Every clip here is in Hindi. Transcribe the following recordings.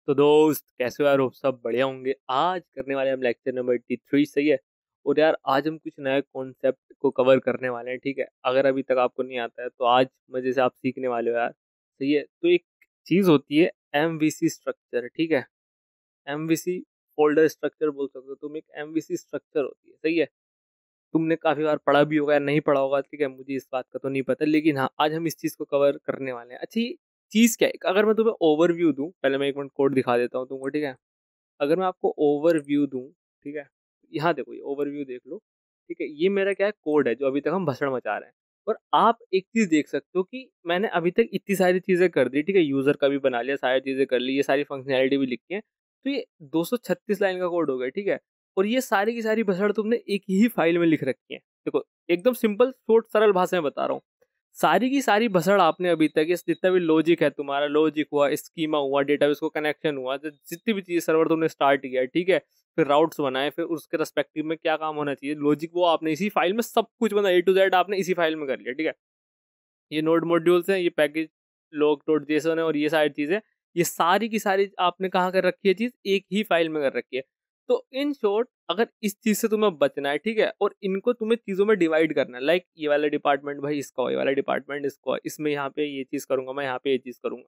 तो दोस्त कैसे हो यार हो सब बढ़िया होंगे। आज करने वाले हम लेक्चर नंबर 83, सही है। और यार आज हम कुछ नए कॉन्सेप्ट को कवर करने वाले हैं, ठीक है। अगर अभी तक आपको नहीं आता है तो आज मजे से आप सीखने वाले हो यार, सही है। तो एक चीज होती है एमवीसी स्ट्रक्चर, ठीक है। एमवीसी फोल्डर स्ट्रक्चर बोल सकते हो तुम, एक एमवीसी स्ट्रक्चर होती है, सही है। तुमने काफी बार पढ़ा भी होगा या नहीं पढ़ा होगा, ठीक है, मुझे इस बात का तो नहीं पता, लेकिन हाँ आज हम इस चीज को कवर करने वाले हैं। अच्छी चीज क्या है, अगर मैं तुम्हें ओवरव्यू दूं, पहले मैं एक मिनट कोड दिखा देता हूँ तुमको, ठीक है। अगर मैं आपको ओवरव्यू दूं, ठीक है, यहाँ देखो, ये ओवरव्यू देख लो, ठीक है। ये मेरा क्या है, कोड है जो अभी तक हम भसड़ मचा रहे हैं। और आप एक चीज देख सकते हो कि मैंने अभी तक इतनी सारी चीजें कर दी, ठीक है। यूजर का भी बना लिया, सारी चीजें कर ली, ये सारी फंक्शनैलिटी भी लिखी है। तो ये 236 लाइन का कोड हो गया, ठीक है। और ये सारी की सारी भसड़ तुमने एक ही फाइल में लिख रखी है। देखो एकदम सिंपल शॉर्ट सरल भाषा में बता रहा हूँ। सारी की सारी भसड़ आपने अभी तक इस जितना भी लॉजिक है, तुम्हारा लॉजिक हुआ, स्कीमा हुआ, डेटाबेस को कनेक्शन हुआ, तो जितनी भी चीज सर्वर तुमने स्टार्ट किया, ठीक है। फिर राउट्स बनाए, फिर उसके रेस्पेक्टिव में क्या काम होना चाहिए, लॉजिक, वो आपने इसी फाइल में सब कुछ बना, ए टू जेड आपने इसी फाइल में कर लिया, ठीक है। ये नोड मॉड्यूल्स हैं, ये पैकेज लॉग डॉट जेसन है, और ये सारी चीजें, ये सारी की सारी आपने कहाँ कर रखी है, चीज एक ही फाइल में कर रखी है। तो इन शॉर्ट अगर इस चीज से तुम्हें बचना है, ठीक है, और इनको तुम्हें चीजों में डिवाइड करना है, लाइक ये वाला डिपार्टमेंट भाई इसका हो, ये वाला डिपार्टमेंट इसको हो, इसमें यहाँ पे ये चीज करूंगा, मैं यहाँ पे ये चीज करूंगा,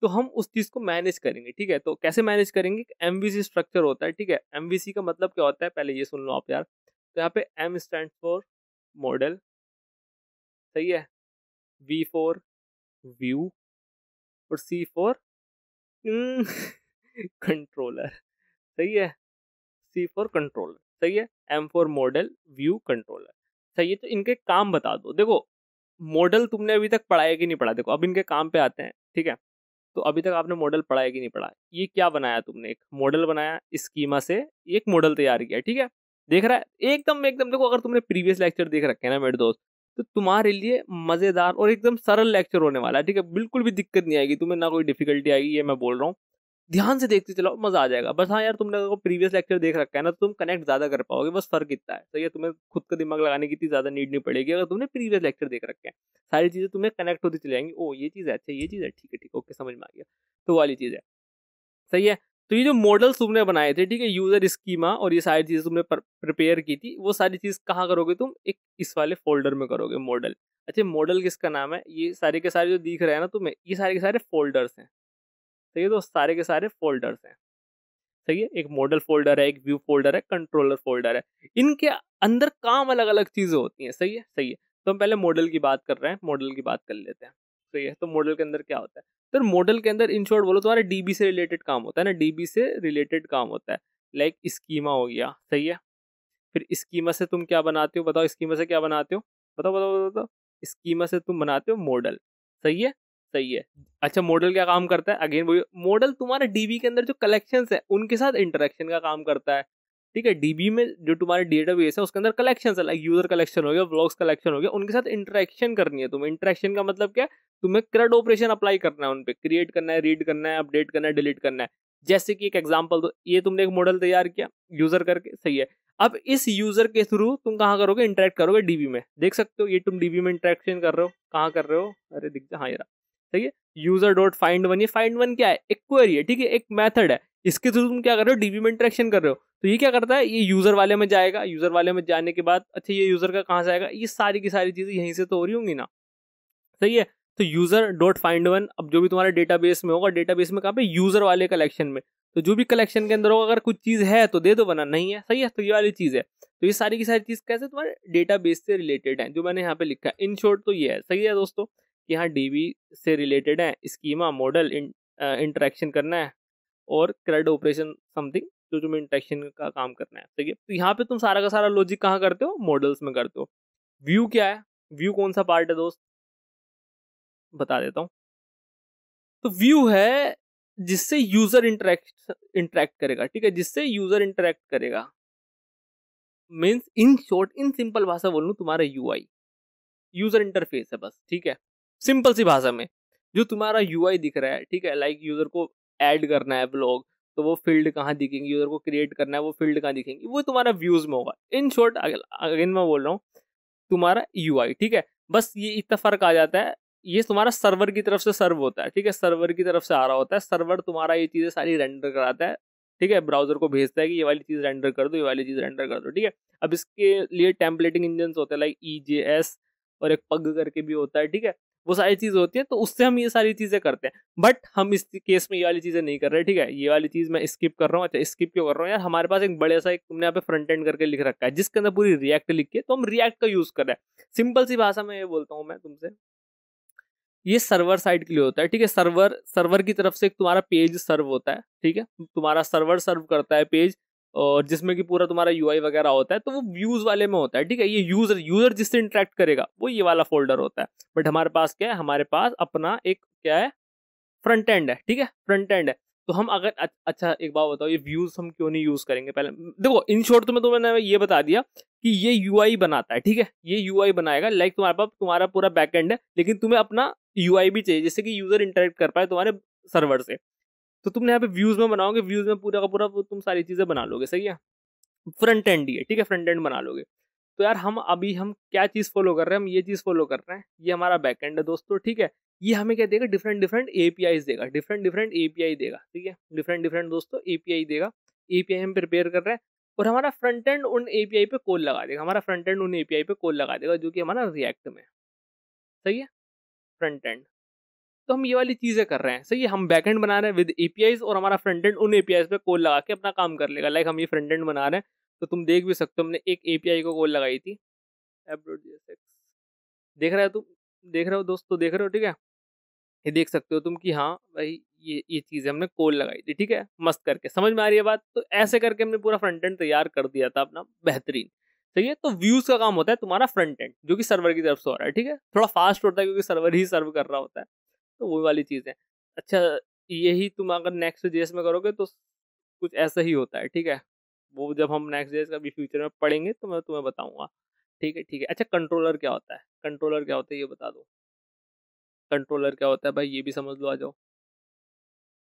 तो हम उस चीज को मैनेज करेंगे, ठीक है। तो कैसे मैनेज करेंगे, एमवीसी स्ट्रक्चर होता है, ठीक है। एमवीसी का मतलब क्या होता है, पहले ये सुन लो आप यार। तो यहाँ पे एम स्टैंड फॉर मॉडल, सही है। वी फॉर व्यू, और सी फॉर कंट्रोलर, सही है। सी फॉर कंट्रोलर, सही है। M for model, view, controller, सही है। तो इनके काम बता दो। देखो मॉडल तुमने अभी तक पढ़ा है कि नहीं पढ़ा, देखो अब इनके काम पे आते हैं, ठीक है। तो अभी तक आपने मॉडल पढ़ा है कि नहीं पढ़ा, ये क्या बनाया तुमने, एक मॉडल बनाया, स्कीमा से एक मॉडल तैयार किया, ठीक है। देख रहा है एकदम एकदम, देखो अगर तुमने प्रीवियस लेक्चर देख रखे हैं ना मेरे दोस्त, तो तुम्हारे लिए मजेदार और एकदम सरल लेक्चर होने वाला है, ठीक है। बिल्कुल भी दिक्कत नहीं आएगी तुम्हें, ना कोई डिफिकल्टी आएगी, ये मैं बोल रहा हूँ। ध्यान से देखते चलो, मजा आ जाएगा। बस हाँ यार, तुमने अगर प्रीवियस लेक्चर देख रखा है ना, तो तुम कनेक्ट ज्यादा कर पाओगे, बस फर्क इतना है, सही है। तुम्हें खुद का दिमाग लगाने की इतनी ज्यादा नीड नहीं पड़ेगी अगर तुमने प्रीवियस लेक्चर देख रखे हैं। सारी चीजें तुम्हें कनेक्ट होती चली जाएंगी, ओ ये चीज है, अच्छा ये चीज है, ठीक है ठीक है, ओके समझ में आ गया, तो वाली चीज है, सही है। तो ये जो मॉडल्स तुमने बनाए थे, ठीक है, यूजर स्कीमा और ये सारी चीजें तुमने प्रिपेयर की थी, वो सारी चीज कहाँ करोगे तुम, एक इस वाले फोल्डर में करोगे, मॉडल। अच्छा मॉडल किसका नाम है, ये सारे के सारे जो दिख रहे हैं ना तुम्हें, ये सारे के सारे फोल्डर्स हैं, सही है। तो सारे के सारे फोल्डर्स हैं, सही है। एक मॉडल फोल्डर है, एक व्यू फोल्डर है, कंट्रोलर फोल्डर है। इनके अंदर काम अलग अलग चीजें होती हैं, सही है सही है। तो हम पहले मॉडल की बात कर रहे हैं, मॉडल की बात कर लेते हैं, सही है। तो मॉडल के अंदर क्या होता है, तो मॉडल के अंदर इन शॉर्ट बोलो तुम्हारा डीबी से रिलेटेड काम होता है ना, डीबी से रिलेटेड काम होता है। लाइक स्कीमा हो गया, सही है। फिर स्कीमा से तुम क्या बनाते हो, बताओ स्कीमा से क्या बनाते हो, बताओ बताओ बताओ, बताओ। स्कीमा से तुम बनाते हो मॉडल, सही है सही है। अच्छा मॉडल क्या काम करता है, अगेन वही मॉडल तुम्हारे डीबी के अंदर जो कलेक्शंस है उनके साथ इंटरेक्शन का काम करता है, ठीक है। डीबी में जो तुम्हारे डेटाबेस है उसके अंदर कलेक्शंस है, लाइक यूजर कलेक्शन हो गया, व्लॉग्स कलेक्शन हो गया, उनके साथ इंटरेक्शन करनी है तुम्हें। इंटरेक्शन का मतलब क्या है, तुम्हें CRUD ऑपरेशन अप्लाई करना है, उन पे क्रिएट करना है, रीड करना है, अपडेट करना है, डिलीट करना है। जैसे कि एक एग्जांपल दो, ये तुमने एक मॉडल तैयार किया यूजर करके, सही है। अब इस यूजर के थ्रू तुम कहाँ करोगे, इंटरेक्ट करोगे डीबी में, देख सकते हो ये तुम डीबी में इंटरेक्शन कर रहे हो, कहाँ कर रहे हो, अरे दिख जा, हाँ ये रहा, सही है। यूजर डॉट फाइंड वन, ये फाइंड वन क्या है, एक क्वेरी है, ठीक है, एक मेथड है। इसके थ्रू तुम क्या कर रहे हो, डीबी में इंटरेक्शन कर रहे हो। तो ये क्या करता है, ये यूजर वाले में जाएगा, यूजर वाले में जाने के बाद अच्छा ये यूजर का कहाँ से आएगा, ये सारी की सारी चीजें यहीं से तो हो रही होंगी ना, सही है। तो यूजर डॉट फाइंड वन, अब जो भी तुम्हारे डेटाबेस में होगा, डेटाबेस में कहाँ पे, यूजर वाले कलेक्शन में। तो जो भी कलेक्शन के अंदर होगा, अगर कुछ चीज है तो दे दो, वरना नहीं है, सही है। तो ये वाली चीज है। तो ये सारी की सारी चीज कैसे तुम्हारे डेटाबेस से रिलेटेड है, जो मैंने यहाँ पे लिखा है इन शॉर्ट, तो ये है, सही है दोस्तों। कि यहाँ डीबी से रिलेटेड है, स्कीमा, मॉडल, इंटरेक्शन करना है, और CRUD ऑपरेशन समथिंग, जो तुम्हें इंटरेक्शन का काम करना है, सही है। तो यहाँ पे तुम सारा का सारा लॉजिक कहाँ करते हो, मॉडल्स में करते हो। व्यू क्या है, व्यू कौन सा पार्ट है दोस्त, बता देता हूँ। तो व्यू है जिससे यूजर इंटरेक्ट करेगा, ठीक है, जिससे यूजर इंटरेक्ट करेगा। Means in short, in simple भाषा बोलूं, तुम्हारा यूआई, यूजर इंटरफेस है बस, ठीक है। सिंपल सी भाषा में जो तुम्हारा यूआई दिख रहा है, ठीक है, लाइक यूजर को ऐड करना है ब्लॉग, तो वो फील्ड कहाँ दिखेंगे, यूजर को क्रिएट करना है, वो फील्ड कहाँ दिखेंगी, वो तुम्हारा व्यूज में होगा। इन शॉर्ट अगेन मैं बोल रहा हूँ, तुम्हारा यूआई, ठीक है। बस ये इतना फर्क आ जाता है, ये तुम्हारा सर्वर की तरफ से सर्व होता है, ठीक है, सर्वर की तरफ से आ रहा होता है, सर्वर तुम्हारा ये चीजें सारी रेंडर कराता है, ठीक है, ब्राउजर को भेजता है कि ये वाली चीज रेंडर कर दो, ये वाली चीज रेंडर कर दो, ठीक है। अब इसके लिए टेम्पलेटिंग इंजन होते हैं लाइक EJS और एक पग करके भी होता है, ठीक है, वो सारी चीज होती है, तो उससे हम ये सारी चीजें करते हैं। बट हम इस केस में ये वाली चीजें नहीं कर रहे, ठीक है, ये वाली चीज मैं स्किप कर रहा हूँ। अच्छा स्किप क्यों कर रहा हूँ यार, हमारे पास एक बड़े सा एक तुमने यहाँ पे फ्रंट एंड करके लिख रखा है जिसके अंदर पूरी रिएक्ट लिखी है, तो हम रिएक्ट का यूज कर रहे हैं। सिंपल सी भाषा में ये बोलता हूँ मैं तुमसे, ये सर्वर साइड के लिए होता है, ठीक है, सर्वर की तरफ से एक तुम्हारा पेज सर्व होता है, ठीक है, तुम्हारा सर्वर सर्व करता है पेज, और जिसमें कि पूरा तुम्हारा UI वगैरह होता है, तो वो व्यूज वाले में होता है, ठीक है, ये यूजर यूजर जिससे इंटरेक्ट करेगा वो ये वाला फोल्डर होता है। बट हमारे पास क्या है, हमारे पास अपना एक क्या है, फ्रंट एंड है, ठीक है, फ्रंट एंड है। तो हम अगर अच्छा एक बात बताओ, ये व्यूज हम क्यों नहीं यूज करेंगे, पहले देखो इन शॉर्ट तो मैं तुम्हें ये बता दिया कि ये UI बनाता है, ठीक है, ये UI बनाएगा, लाइक तुम्हारे पास तुम्हारा पूरा बैक एंड है, लेकिन तुम्हें अपना UI भी चाहिए जिससे कि यूजर इंटरेक्ट कर पाए तुम्हारे सर्वर से। तो तुमने यहाँ पे व्यूज में बनाओगे, व्यूज में पूरा का पूरा तुम सारी चीजें बना लोगे, सही है, फ्रंट एंड ही है, ठीक है, फ्रंट एंड बना लोगे। तो यार हम क्या चीज फॉलो कर रहे हैं, हम ये चीज फॉलो कर रहे हैं, ये हमारा बैक एंड है दोस्तों, ठीक है। ये हमें क्या देगा, डिफरेंट डिफरेंट APIs देगा, डिफरेंट डिफरेंट API देगा, ठीक है, डिफरेंट डिफरेंट दोस्तों API देगा, API हम प्रिपेयर कर रहे हैं, और हमारा फ्रंट एंड उन API पे कॉल लगा देगा, हमारा फ्रंट एंड उन API पे कॉल लगा देगा जो कि हमारा रिएक्ट में, सही है, फ्रंट एंड। तो हम ये वाली चीजें कर रहे हैं, सही है, हम बैकएंड बना रहे हैं विद APIs, और हमारा फ्रंट एंड उन APIs पे कॉल लगा के अपना काम कर लेगा। लाइक हम ये फ्रंट एंड बना रहे हैं, तो तुम देख भी सकते हो, हमने एक API को कॉल लगाई थी app.jsx, देख रहे हो तुम, देख रहे हो दोस्तों, देख रहे हो, ठीक है, ये देख सकते हो तुम कि हाँ भाई ये चीजें हमने कॉल लगाई थी, ठीक है, मस्त करके, समझ में आ रही है बात। तो ऐसे करके हमने पूरा फ्रंट एंड तैयार कर दिया था अपना बेहतरीन, सही है। तो व्यूज का काम होता है तुम्हारा फ्रंट एंड, जो कि सर्वर की तरफ से हो रहा है, ठीक है, थोड़ा फास्ट होता है क्योंकि सर्वर ही सर्व कर रहा होता है, तो वो वाली चीज है। अच्छा यही तुम अगर नेक्स्ट जेएस में करोगे तो कुछ ऐसा ही होता है, ठीक है, वो जब हम नेक्स्ट जेएस का भी फ्यूचर में पढ़ेंगे तो मैं तुम्हें बताऊंगा, ठीक है, ठीक है। अच्छा कंट्रोलर क्या होता है, कंट्रोलर क्या होता है ये बता दो, कंट्रोलर क्या होता है भाई, ये भी समझ लो, आ जाओ।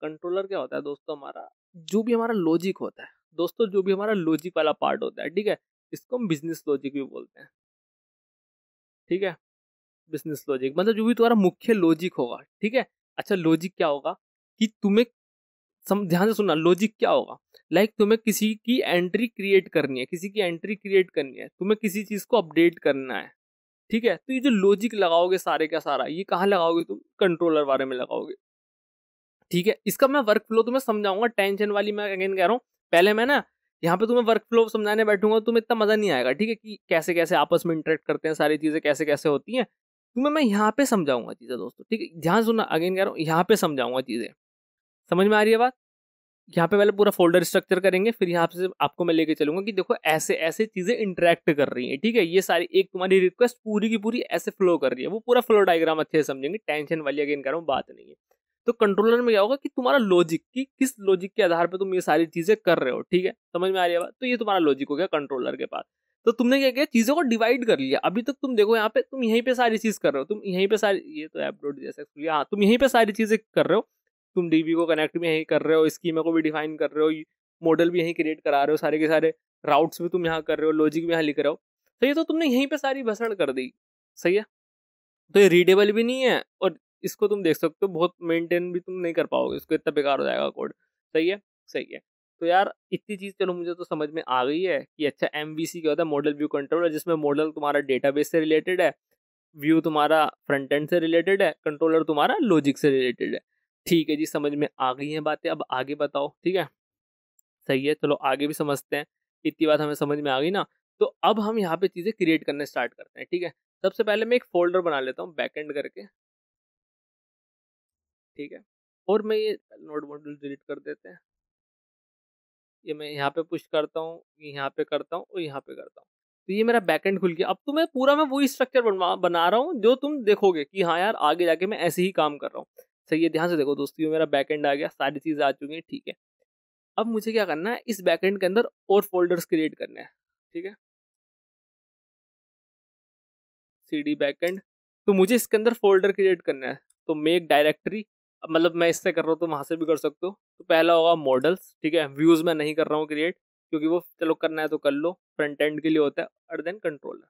कंट्रोलर क्या होता है दोस्तों, हमारा जो भी हमारा लॉजिक होता है दोस्तों, जो भी हमारा लॉजिक वाला पार्ट होता है, ठीक है, इसको हम बिजनेस लॉजिक भी बोलते हैं, ठीक है, बिजनेस लॉजिक मतलब जो भी तुम्हारा मुख्य लॉजिक होगा, ठीक है। अच्छा लॉजिक क्या होगा कि तुम्हें ध्यान से सुनना, लॉजिक क्या होगा, लाइक तुम्हें किसी की एंट्री क्रिएट करनी है, किसी की एंट्री क्रिएट करनी है, तुम्हें किसी चीज को अपडेट करना है, ठीक है, तो ये जो लॉजिक लगाओगे सारे का सारा, ये कहाँ लगाओगे तुम, कंट्रोलर बारे में लगाओगे, ठीक है। इसका मैं वर्क फ्लो तुम्हें समझाऊंगा, टेंशन वाली मैं अगेन कह रहा हूँ, पहले मैं ना यहाँ पे तुम्हें वर्क फ्लो समझाने बैठूंगा तुम्हें इतना मजा नहीं आएगा, ठीक है, कि कैसे कैसे आपस में इंटरेक्ट करते हैं, सारी चीजें कैसे कैसे होती हैं, तुम्हें मैं यहाँ पे समझाऊंगा चीजें दोस्तों, ठीक है, ध्यान सुनना, अगेन कह रहा हूँ यहाँ पे समझाऊंगा चीजें, समझ में आ रही है बात। यहाँ पे पहले पूरा फोल्डर स्ट्रक्चर करेंगे, फिर यहाँ से आपको मैं लेके चलूंगा कि देखो ऐसे ऐसे चीजें इंटरेक्ट कर रही हैं, ठीक है, ये सारी एक तुम्हारी रिक्वेस्ट पूरी की पूरी ऐसे फ्लो कर रही है, वो पूरा फ्लो डायग्राम अच्छे से समझेंगे, टेंशन वाली अगेन कह रहा हूँ बात नहीं है। तो कंट्रोलर में क्या होगा कि तुम्हारा लॉजिक की किस लॉजिक के आधार पर तुम ये सारी चीजें कर रहे हो, ठीक है, समझ में आ रही है बात। तो ये तुम्हारा लॉजिक हो गया कंट्रोलर के पास। तो तुमने क्या किया, चीजों को डिवाइड कर लिया, अभी तक तुम देखो यहाँ पे तुम यहीं पे सारी चीज कर रहे हो, तुम यहीं पे सारी, ये तो app.jsx, हाँ तुम यहीं पे सारी चीजें कर रहे हो, तुम DB को कनेक्ट भी यहीं कर रहे हो, स्कीमा को भी डिफाइन कर रहे हो, मॉडल भी यहीं क्रिएट करा रहे हो, सारे के सारे राउट्स भी तुम यहाँ कर रहे हो, लॉजिक भी यहाँ लिख रहे हो, तो ये तो तुमने यहीं पे सारी भसड़ कर दी, सही है। तो ये रीडेबल भी नहीं है, और इसको तुम देख सकते हो बहुत मेंटेन भी तुम नहीं कर पाओगे, इसको इतना बेकार हो जाएगा कोड, सही है, सही है। तो यार इतनी चीज चलो मुझे तो समझ में आ गई है कि अच्छा MVC क्या होता है, मॉडल व्यू कंट्रोलर, जिसमें मॉडल तुम्हारा डेटाबेस से रिलेटेड है, व्यू तुम्हारा फ्रंट एंड से रिलेटेड है, कंट्रोलर तुम्हारा लॉजिक से रिलेटेड है, ठीक है जी, समझ में आ गई हैं बातें, अब आगे बताओ, ठीक है, सही है, चलो आगे भी समझते हैं, इतनी बात हमें समझ में आ गई ना। तो अब हम यहाँ पे चीजें क्रिएट करने स्टार्ट करते हैं, ठीक है। सबसे पहले मैं एक फोल्डर बना लेता हूँ बैकएंड करके, ठीक है, और मैं ये नोड मॉड्यूल डिलीट कर देते हैं, ये मैं यहाँ पे पुश करता हूँ, यहाँ पे करता हूँ और यहाँ पे करता हूँ, तो ये मेरा बैकएंड खुल गया। अब तो मैं पूरा मैं वही स्ट्रक्चर बना रहा हूँ जो तुम देखोगे कि हाँ यार आगे जाके मैं ऐसे ही काम कर रहा हूँ, सही है। ध्यान से देखो दोस्तों, ये मेरा बैकएंड आ गया, सारी चीजें आ चुकी हैं, ठीक है। अब मुझे क्या करना है, इस बैकएंड के अंदर और फोल्डर्स क्रिएट करने हैं, ठीक है, CD बैकएंड, तो मुझे इसके अंदर फोल्डर क्रिएट करना है, तो मेक डायरेक्टरी, मतलब मैं इससे कर रहा हूँ तो वहां से भी कर सकते हो। तो पहला होगा मॉडल्स, ठीक है, व्यूज में नहीं कर रहा हूँ क्रिएट, क्योंकि वो चलो करना है तो कर लो, फ्रंट एंड के लिए होता है, और देन कंट्रोलर,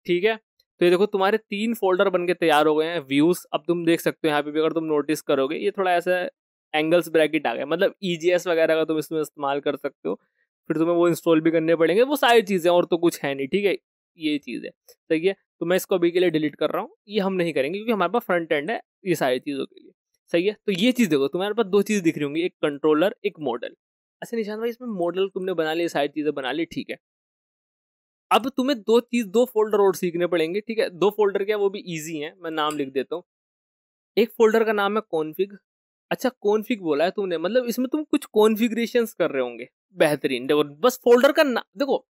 ठीक है। तो ये देखो तुम्हारे 3 फोल्डर बन के तैयार हो गए हैं। व्यूज, अब तुम देख सकते हो यहाँ पे भी, अगर तुम नोटिस करोगे ये थोड़ा ऐसा एंगल्स ब्रैकेट आ गया, मतलब ईजीएस वगैरह का तुम इसमें इस्तेमाल कर सकते हो। फिर तुम्हें वो इंस्टॉल भी करने पड़ेंगे, वो सारी चीजें, और तो कुछ है नहीं, ठीक है। ये चीज है, सही है। तो मैं इसको अभी के लिए डिलीट कर रहा हूँ, ये हम नहीं करेंगे क्योंकि हमारे पास फ्रंट एंड है ये सारी चीजों के लिए, सही है। तो ये चीज देखो, तुम्हारे पास 2 चीज दिख रही होंगी, एक कंट्रोलर एक मॉडल। अच्छा निशान भाई, इसमें मॉडल तुमने बना लिया, सारी चीजें बना ली, ठीक है। अब तुम्हें 2 फोल्डर और सीखने पड़ेंगे, ठीक है। 2 फोल्डर क्या, वो भी इजी है, मैं नाम लिख देता हूँ। एक फोल्डर का नाम है कॉन्फ़िग। अच्छा कॉन्फ़िग बोला है तुमने, मतलब इसमें तुम कुछ कॉन्फ़िगरेशंस कर रहे होंगे। बेहतरीन, देखो बस फोल्डर का नाम देखो।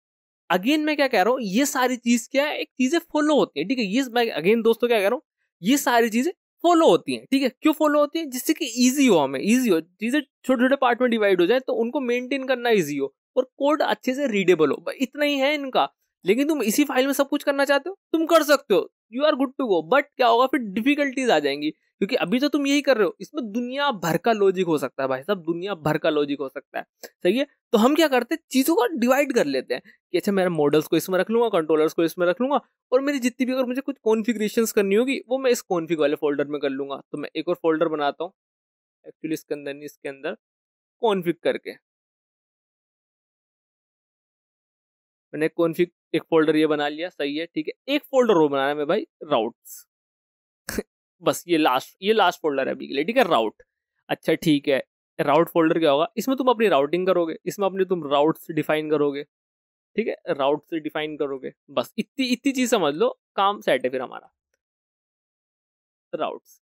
अगेन मैं क्या कह रहा हूँ, ये सारी चीज क्या है, एक चीजें फॉलो होती है, ठीक है। ये मैं अगेन दोस्तों क्या कह रहा हूँ, ये सारी चीजें फॉलो होती हैं, ठीक है। क्यों फॉलो होती है, जिससे कि इजी हो, हमें इजी हो, चीजें छोटे छोटे पार्ट में डिवाइड हो जाए तो उनको मेंटेन करना इजी हो, और कोड अच्छे से रीडेबल हो, बस इतना ही है इनका। लेकिन तुम इसी फाइल में सब कुछ करना चाहते हो, तुम कर सकते हो, you are good to go. But क्या होगा, फिर डिफिकल्टीज आ जाएंगी, क्योंकि अभी तो तुम यही कर रहे हो, इसमें दुनिया भर का लॉजिक हो सकता है भाई साहब, दुनिया भर का लॉजिक हो सकता है, सही है। तो हम क्या करते हैं, चीजों को डिवाइड कर लेते हैं कि अच्छा मेरा मॉडल्स को इसमें रख लूंगा, कंट्रोलर्स को इसमें रख लूंगा, और मेरी जितनी भी अगर मुझे कुछ कॉन्फ़िगरेशंस करनी होगी वो मैं इस कॉन्फ़िग वाले फोल्डर में कर लूंगा। तो मैं एक और फोल्डर बनाता हूँ, एक्चुअली इसके अंदर नहीं, इसके अंदर कॉन्फ़िग करके मैंने कॉन्फ़िग एक फोल्डर ये बना लिया, सही है, ठीक है। एक फोल्डर वो बनाना है मैं भाई, राउट्स। बस ये लास्ट फोल्डर है अभी के लिए, ठीक है, राउट। अच्छा ठीक है, राउट फोल्डर क्या होगा, इसमें तुम अपनी राउटिंग करोगे, इसमें अपने तुम राउट्स डिफाइन करोगे, ठीक है, राउट से डिफाइन करोगे, बस इतनी इतनी चीज समझ लो, काम सेट है फिर हमारा। राउट्स,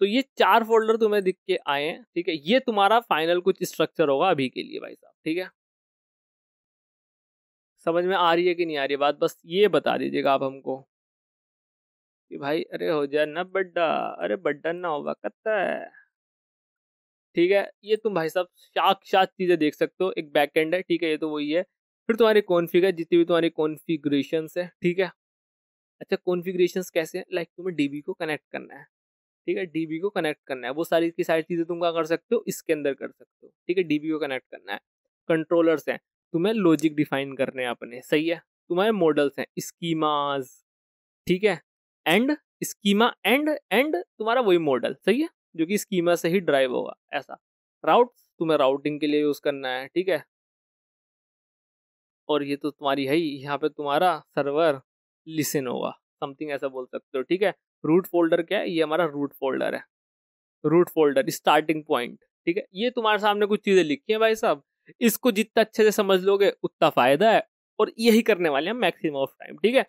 तो ये 4 फोल्डर तुम्हें दिख के आए हैं, ठीक है। ये तुम्हारा फाइनल कुछ स्ट्रक्चर होगा अभी के लिए भाई साहब, ठीक है। समझ में आ रही है कि नहीं आ रही है बात, बस ये बता दीजिएगा आप हमको कि भाई अरे हो जाए ना बड्डा, अरे बड्डा ना होगा कत्ता है, ठीक है। ये तुम भाई साहब सात चीजें देख सकते हो, एक बैक एंड है, ठीक है, ये तो वही है। फिर तुम्हारी कॉन्फ़िग है, जितनी भी तुम्हारी कॉन्फ़िगरेशंस है, ठीक है। अच्छा कॉन्फ़िगरेशंस कैसे हैं, लाइक तुम्हें डीबी को कनेक्ट करना है, ठीक है, डीबी को कनेक्ट करना है, वो सारी की सारी चीजें तुम क्या कर सकते हो, इसके अंदर कर सकते हो, ठीक है। डीबी को कनेक्ट करना है। कंट्रोलर्स हैं, तुम्हें लॉजिक डिफाइन करने हैं अपने, सही है। तुम्हारे मॉडल्स हैं, स्कीमाज, ठीक है, एंड स्कीमा एंड तुम्हारा वही मॉडल, सही है, जो कि स्कीमा से ही ड्राइव होगा, ऐसा। राउट तुम्हें राउटिंग के लिए यूज करना है, ठीक है। और ये तो तुम्हारी है ही, यहाँ पे तुम्हारा सर्वर लिसन होगा, समथिंग ऐसा बोल सकते हो, ठीक है। रूट फोल्डर क्या है, ये हमारा रूट फोल्डर है, रूट फोल्डर स्टार्टिंग पॉइंट, ठीक है। ये तुम्हारे सामने कुछ चीजें लिखी हैं भाई साहब, इसको जितना अच्छे से समझ लोगे उतना फायदा है, और यही करने वाले हैं मैक्सिमम ऑफ टाइम, ठीक है।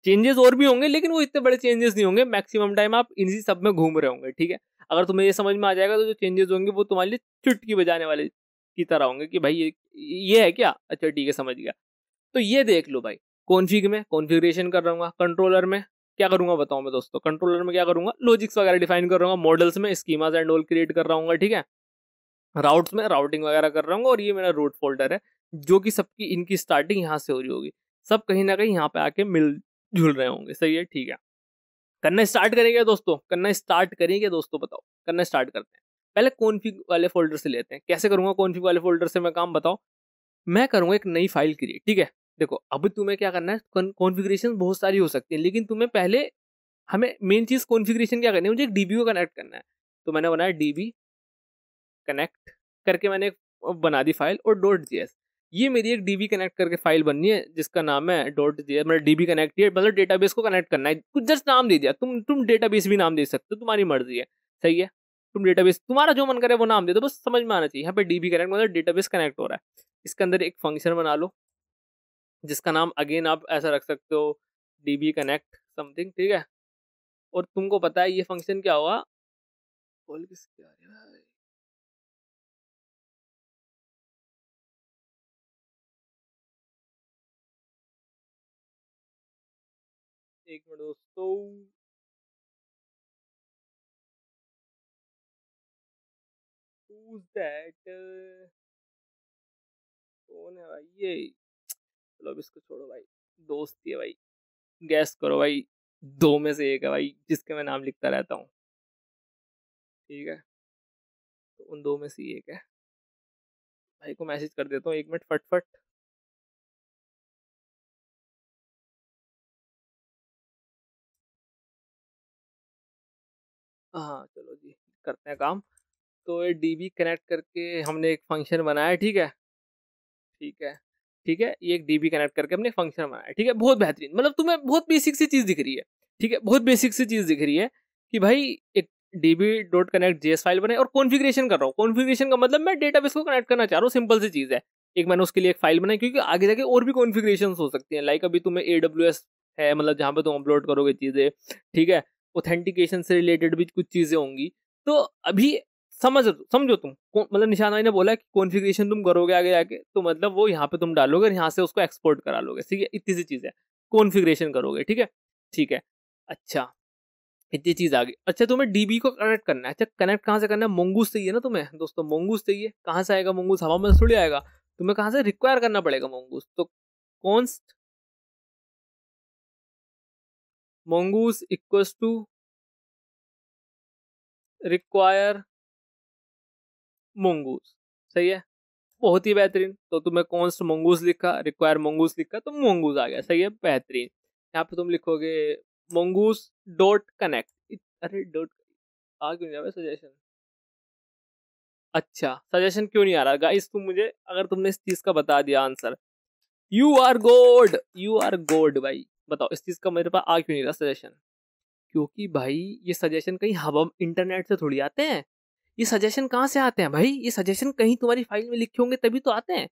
चेंजेस और भी होंगे, लेकिन वो इतने बड़े चेंजेस नहीं होंगे, मैक्सिमम टाइम आप इन्हीं सब में घूम रहे होंगे, ठीक है। अगर तुम्हें ये समझ में आ जाएगा तो जो चेंजेस होंगे वो तुम्हारे लिए चुटकी बजाने वाले की तरह होंगे, कि भाई ये है क्या, अच्छा ठीक है समझ गया। तो ये देख लो भाई, कॉन्फ़िग में कॉन्फ़िगरेशन कर रहूंगा, कंट्रोलर में क्या करूंगा बताऊं मैं दोस्तों, कंट्रोलर में क्या करूंगा, लॉजिक्स वगैरह डिफाइन कर रहूंगा, मॉडल्स में स्कीमास एंड ऑल क्रिएट कर रहा हूँ, ठीक है। राउट्स में राउटिंग वगैरह कर रहा हूँ, और ये मेरा रूट फोल्डर है, जो कि सबकी इनकी स्टार्टिंग यहाँ से हो रही होगी, सब कहीं ना कहीं यहाँ पे आके मिल जुल रहे होंगे, सही है, ठीक है। करना स्टार्ट करेंगे दोस्तों, करना स्टार्ट करेंगे दोस्तों, बताओ करना स्टार्ट करते हैं। पहले कॉन्फ़िग वाले फोल्डर से लेते हैं, कैसे करूंगा कॉन्फ़िग वाले फोल्डर से मैं काम, बताओ। मैं करूंगा एक नई फाइल क्रिएट, ठीक है। देखो अब तुम्हें क्या करना है, कॉन्फ़िगरेशन बहुत सारी हो सकती है, लेकिन तुम्हें पहले हमें मेन चीज कॉन्फ़िगरेशन क्या करनी है, मुझे एक डीबी को कनेक्ट करना है। तो मैंने बनाया डीबी कनेक्ट करके, मैंने एक बना दी फाइल, और डॉट जेएस, ये मेरी एक डीबी कनेक्ट करके फाइल बननी है, जिसका नाम है डॉट जेएस, मतलब डीबी कनेक्ट, मतलब डेटाबेस को कनेक्ट करना है, कुछ जस्ट नाम दे दिया, तुम डेटाबेस भी नाम दे सकते हो, तुम्हारी मर्जी है, सही है। तुम डेटाबेस तुम्हारा जो मन करे वो नाम दे दो, बस समझ में आना चाहिए। यहाँ पे डीबी कनेक्ट मतलब डेटाबेस कनेक्ट हो रहा है, इसके अंदर एक फंक्शन बना लो, जिसका नाम अगेन आप ऐसा रख सकते हो, डीबी कनेक्ट समथिंग, ठीक है। और तुमको पता है ये फंक्शन क्या होगा, बोल किस क्या है, एक मिनट दोस्तों, who's that? कौन है भाई ये, चलो अब इसको छोड़ो भाई, दोस्त ही है भाई, गैस करो भाई, 2 में से एक है भाई जिसके मैं नाम लिखता रहता हूँ, ठीक है। तो उन 2 में से ही एक है, भाई को मैसेज कर देता हूँ, 1 मिनट फटफट। हाँ चलो जी करते हैं काम। तो ये डीबी कनेक्ट करके हमने एक फंक्शन बनाया है, ठीक है ठीक है ठीक है, ये एक डीबी कनेक्ट करके हमने फंक्शन बनाया है, ठीक है बहुत बेहतरीन। मतलब तुम्हें बहुत बेसिक सी चीज दिख रही है, ठीक है बहुत बेसिक सी चीज दिख रही है कि भाई एक dB dot connect JS file बने और कॉन्फ़िगरेशन कर रहा हूँ। कॉन्फ़िगरेशन का मतलब मैं डेटाबेस को कनेक्ट करना चाह रहा हूँ, सिंपल सी चीज है। एक मैंने उसके लिए एक फाइल बनाई क्योंकि आगे जाके और भी कॉन्फ़िगरेशन हो सकती हैं। लाइक अभी तुम्हें AWS है, मतलब जहाँ पे तुम अपलोड करोगे चीजें, ठीक है ऑथेंटिकेशन से रिलेटेड भी कुछ चीजें होंगी। तो अभी समझो तुम मतलब निशान भाई ने बोला कि कॉन्फ़िगरेशन तुम करोगे आगे जाके, तो मतलब वो यहाँ पे तुम डालोगे और यहाँ से उसको एक्सपोर्ट करा लोगे, ठीक है इतनी सी चीज है। कॉन्फ़िगरेशन करोगे, ठीक है ठीक है। अच्छा इतनी चीज आ गई। अच्छा तुम्हें डीबी को कनेक्ट करना है। अच्छा कनेक्ट कहाँ से करना है? मोंगूस चाहिए ना तुम्हें दोस्तों, मोंगूस चाहिए। कहाँ से आएगा मोंगूस? हवा में थोड़ी आएगा, तुम्हें कहाँ से रिक्वायर करना पड़ेगा मोंगूस। तो const mongoose equals to require mongoose, सही है बहुत ही बेहतरीन। तो तुम्हें कॉन्स्ट मोंगूस लिखा, रिक्वायर मोंगूस लिखा, तो मोंगूस आ गया, सही है बेहतरीन। यहाँ पे तुम लिखोगे मोंगूस डॉट कनेक्ट। अरे डॉट आ क्यों नहीं रहा सजेशन? अच्छा सजेशन क्यों नहीं आ रहा गाइस? तुम मुझे अगर तुमने इस चीज का बता दिया आंसर, यू आर गोड, यू आर गोड भाई। बताओ इस चीज का मेरे पास आ क्यों नहीं रहा सजेशन? क्योंकि भाई ये सजेशन कहीं हवा इंटरनेट से थोड़ी आते हैं। ये सजेशन कहाँ से आते हैं भाई? ये सजेशन कहीं तुम्हारी फाइल में लिखे होंगे तभी तो आते हैं।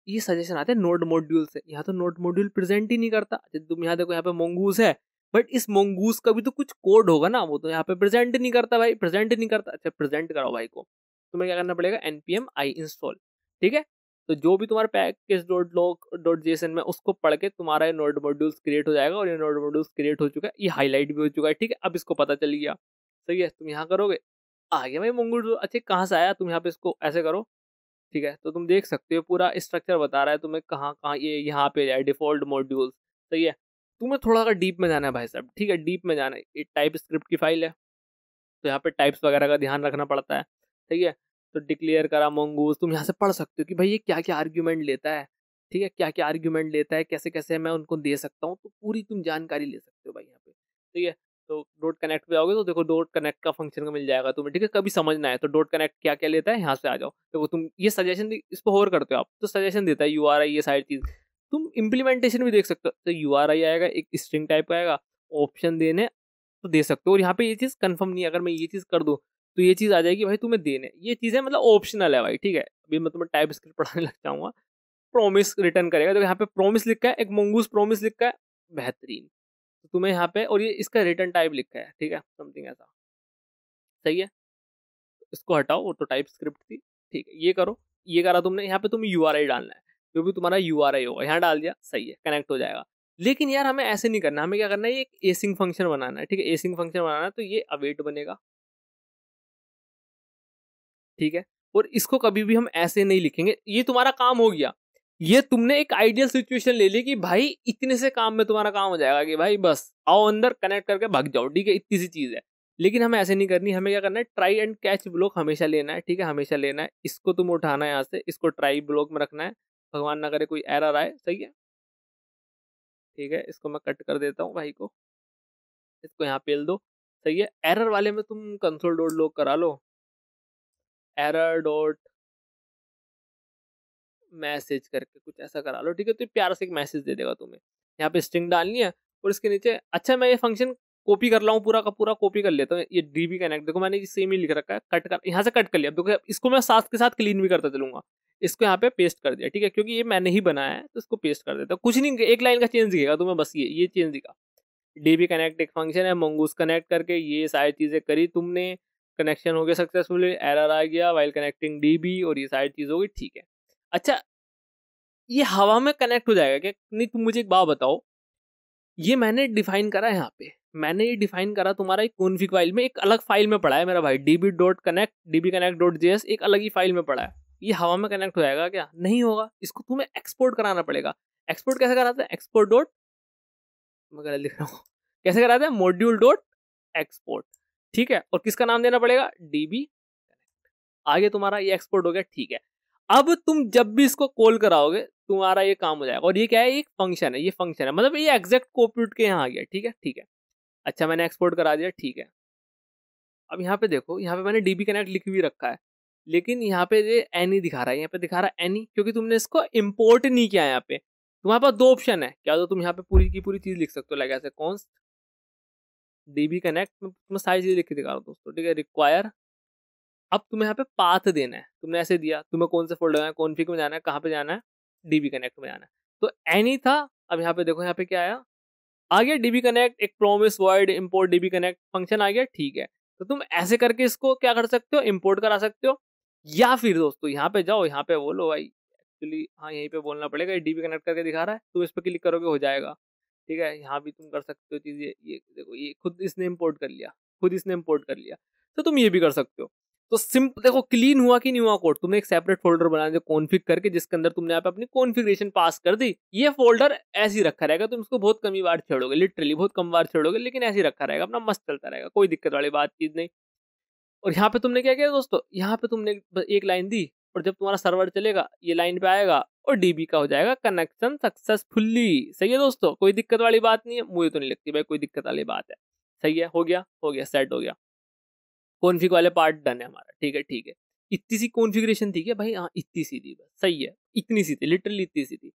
ये सजेशन आते हैं नोड मॉड्यूल से। यहाँ तो नोड मॉड्यूल प्रेजेंट ही नहीं करता। तुम यहाँ देखो, यहाँ पे मोंगूस है, बट इस मोंगूस का भी तो कुछ कोड होगा ना, वो तो यहाँ पे प्रेजेंट नहीं करता भाई, प्रेजेंट नहीं करता। अच्छा प्रेजेंट कराओ भाई को, तुम्हें क्या करना पड़ेगा npm i install, ठीक है। तो जो भी तुम्हारे package dot log dot JSON में उसको पढ़ के तुम्हारा ये नोड मॉड्यूल्स क्रिएट हो जाएगा। और ये नोड मॉड्यूल्स क्रिएट हो चुका है, ये हाईलाइट भी हो चुका है, ठीक है अब इसको पता चल गया, सही है। तुम यहाँ करोगे, आ गया भाई मोंगूस। अच्छा कहाँ से आया? तुम यहाँ पे इसको ऐसे करो, ठीक है तो तुम देख सकते हो पूरा स्ट्रक्चर बता रहा है तुम्हें कहाँ कहाँ ये यहाँ पे है डिफॉल्ट मॉड्यूल्स, सही है। तुम्हें थोड़ा सा डीप में जाना है भाई साहब, ठीक है डीप में जाना है। ये टाइप स्क्रिप्ट की फाइल है, तो यहाँ पे टाइप्स वगैरह का ध्यान रखना पड़ता है, सही है। तो डिक्लेयर करा मोंगूज, तुम यहाँ से पढ़ सकते हो कि भाई ये क्या क्या आर्ग्यूमेंट लेता है, ठीक है क्या क्या आर्ग्यूमेंट लेता है, कैसे कैसे मैं उनको दे सकता हूँ, तो पूरी तुम जानकारी ले सकते हो भाई यहाँ पे, ठीक है। तो डॉट कनेक्ट पे आओगे तो देखो डॉट कनेक्ट का फंक्शन का मिल जाएगा तुम्हें, ठीक है कभी समझना है तो डॉट कनेक्ट क्या क्या लेता है यहाँ से आ जाओ। देखो तुम ये सजेशन इस पर और करते हो आप, तो सजेशन देता है URI ये सारी चीज। तुम इम्प्लीमेंटेशन भी देख सकते हो, तो URI आएगा एक स्ट्रिंग टाइप का आएगा, ऑप्शन देने तो दे सकते हो। और यहाँ पे ये चीज कंफर्म नहीं है, अगर मैं ये चीज कर दूं तो ये चीज आ जाएगी भाई तुम्हें देने। ये चीजें मतलब ऑप्शनल है भाई, ठीक है। अभी मैं तुम्हें टाइप स्क्रिप्ट पढ़ाने लग जाऊंगा। प्रॉमिस रिटर्न करेगा, तो यहाँ पे प्रॉमिस लिखा है, एक मंगूस प्रॉमिस लिखा है, बेहतरीन। तो तुम्हें यहाँ पे और ये इसका रिटर्न टाइप लिखा है, ठीक है समथिंग ऐसा, सही है। इसको हटाओ, वो तो टाइप स्क्रिप्ट थी, ठीक है ये करो। ये करा तुमने, यहाँ पे तुम्हें URI डालना है, जो भी तुम्हारा URI होगा यहाँ डाल दिया, सही है कनेक्ट हो जाएगा। लेकिन यार हमें ऐसे नहीं करना, हमें क्या करना है, ये एक एसिंग फंक्शन बनाना है, ठीक है एसिंग फंक्शन बनाना है। तो ये अवेट बनेगा, ठीक है। और इसको कभी भी हम ऐसे नहीं लिखेंगे। ये तुम्हारा काम हो गया, ये तुमने एक आइडियल सिचुएशन ले ली कि भाई इतने से काम में तुम्हारा काम हो जाएगा कि भाई बस आओ अंदर कनेक्ट करके भाग जाओ, ठीक है इतनी सी चीज है। लेकिन हमें ऐसे नहीं करनी, हमें क्या करना है, ट्राई एंड कैच ब्लॉक हमेशा लेना है, ठीक है हमेशा लेना है। इसको तुम उठाना है यहाँ से, इसको ट्राई ब्लॉक में रखना है, भगवान ना करे कोई एरर आए, सही है ठीक है। इसको मैं कट कर देता हूँ भाई को, इसको यहाँ पेल दो, सही है। एरर वाले में तुम कंसोल डॉट लॉग करा लो, एरर डॉट मैसेज करके कुछ ऐसा करा लो, ठीक है। तो प्यारा से एक मैसेज दे देगा तुम्हें। यहाँ पे स्ट्रिंग डालनी है और इसके नीचे, अच्छा मैं ये फंक्शन कॉपी कर लाऊं, पूरा का पूरा कॉपी कर लेता हूँ। ये डीबी कनेक्ट देखो मैंने सेम ही लिख रखा है, कट कर यहाँ से कट कर लिया। देखो इसको मैं साथ के साथ क्लीन भी करता चलूंगा। इसको यहाँ पे पेस्ट कर दिया, ठीक है क्योंकि ये मैंने ही बनाया है, तो इसको पेस्ट कर देता हूँ। कुछ नहीं, एक लाइन का चेंज दिखेगा तुम्हें, बस ये चेंज दिखा। डीबी कनेक्ट एक फंक्शन है, मंगूस कनेक्ट करके ये सारी चीजें करी तुमने, कनेक्शन हो गया सक्सेसफुली, एरर आ गया वाइल कनेक्टिंग डीबी, और ये सारी चीज हो गई, ठीक है। अच्छा ये हवा में कनेक्ट हो जाएगा क्या? नहीं तुम मुझे एक बात बताओ, ये मैंने डिफाइन करा है यहाँ पे, मैंने ये डिफाइन करा तुम्हारा एक कॉन्फ़िग फाइल में, एक अलग फाइल में पड़ा है मेरा भाई, db.connect एक अलग ही फाइल में पड़ा है। ये हवा में कनेक्ट हो जाएगा क्या? नहीं होगा, इसको तुम्हें एक्सपोर्ट कराना पड़ेगा। एक्सपोर्ट कैसे कराते हैं? एक्सपोर्ट डॉट, मैं गलत लिख रहा हूँ, कैसे कराते हैं, मॉड्यूल डॉट एक्सपोर्ट, ठीक है। और किसका नाम देना पड़ेगा, db, आगे तुम्हारा ये एक्सपोर्ट हो गया, ठीक है। अब तुम जब भी इसको कॉल कराओगे तुम्हारा ये काम हो जाएगा। और ये क्या है, एक फंक्शन है, ये फंक्शन है, मतलब ये एग्जैक्ट कॉपी के यहाँ आ गया, ठीक है ठीक है। अच्छा मैंने एक्सपोर्ट करा दिया, ठीक है। अब यहाँ पे देखो, यहाँ पे मैंने DB कनेक्ट लिख भी रखा है, लेकिन यहाँ पे ये एनी दिखा रहा है, यहाँ पे दिखा रहा है एनी, क्योंकि तुमने इसको इम्पोर्ट नहीं किया। यहाँ पे तुम्हारे पास दो ऑप्शन है, क्या तो तुम यहाँ पे पूरी की पूरी चीज लिख सकते हो, लाइक ऐसे कॉन्स्ट DB कनेक्ट में तुम्हें सारी चीजें लिख के दिखा रहा हूँ दोस्तों, ठीक है। रिक्वायर, अब तुम्हें यहाँ पे पाथ देना है, तुमने ऐसे दिया, तुम्हें कौन से फोल्डर में, कॉन्फिग में जाना है, कहाँ पे जाना है, DB कनेक्ट में जाना है, तो एनी था। अब यहाँ पे देखो, यहाँ पे क्या आया, आ गया DB कनेक्ट, एक promise void import DB connect function आ गया, ठीक है। तो तुम ऐसे करके इसको क्या कर सकते हो, इंपोर्ट करा सकते हो, या फिर दोस्तों यहाँ पे जाओ, यहाँ पे बोलो भाई एक्चुअली, हाँ यहीं पे बोलना पड़ेगा, DB कनेक्ट करके दिखा रहा है, तुम इस पर क्लिक करोगे हो जाएगा, ठीक है। यहाँ भी तुम कर सकते हो चीज, ये देखो, ये खुद इसने इंपोर्ट कर लिया, खुद इसने इंपोर्ट कर लिया, तो तुम ये भी कर सकते हो। तो सिंपल देखो, क्लीन हुआ कि नहीं हुआ कोड, तुमने एक सेपरेट फोल्डर बना दिया कॉन्फ़िग करके, जिसके अंदर तुमने यहाँ पे अपनी कॉन्फ़िगरेशन पास कर दी। ये फोल्डर ऐसे ही रखा रहेगा, तुम इसको बहुत कम ही बार छेड़ोगे, लिटरली बहुत कम बार छेड़ोगे, लेकिन ऐसे ही रखा रहेगा, अपना मस्त चलता रहेगा, कोई दिक्कत वाली बात चीज नहीं। और यहाँ पे तुमने क्या किया दोस्तों, यहाँ पे तुमने एक लाइन दी, और जब तुम्हारा सर्वर चलेगा ये लाइन पे आएगा और DB का हो जाएगा कनेक्शन सक्सेसफुली। सही है दोस्तों, कोई दिक्कत वाली बात नहीं है, मुझे तो नहीं लगती भाई कोई दिक्कत वाली बात है। सही है, हो गया सेट हो गया, कॉन्फ़िग वाले पार्ट डन है हमारा, ठीक है ठीक है। इतनी सी कॉन्फ़िगरेशन थी क्या भाई, हाँ इतनी सी थी बस, सही है, इतनी सी थी, लिटरली इतनी सी थी।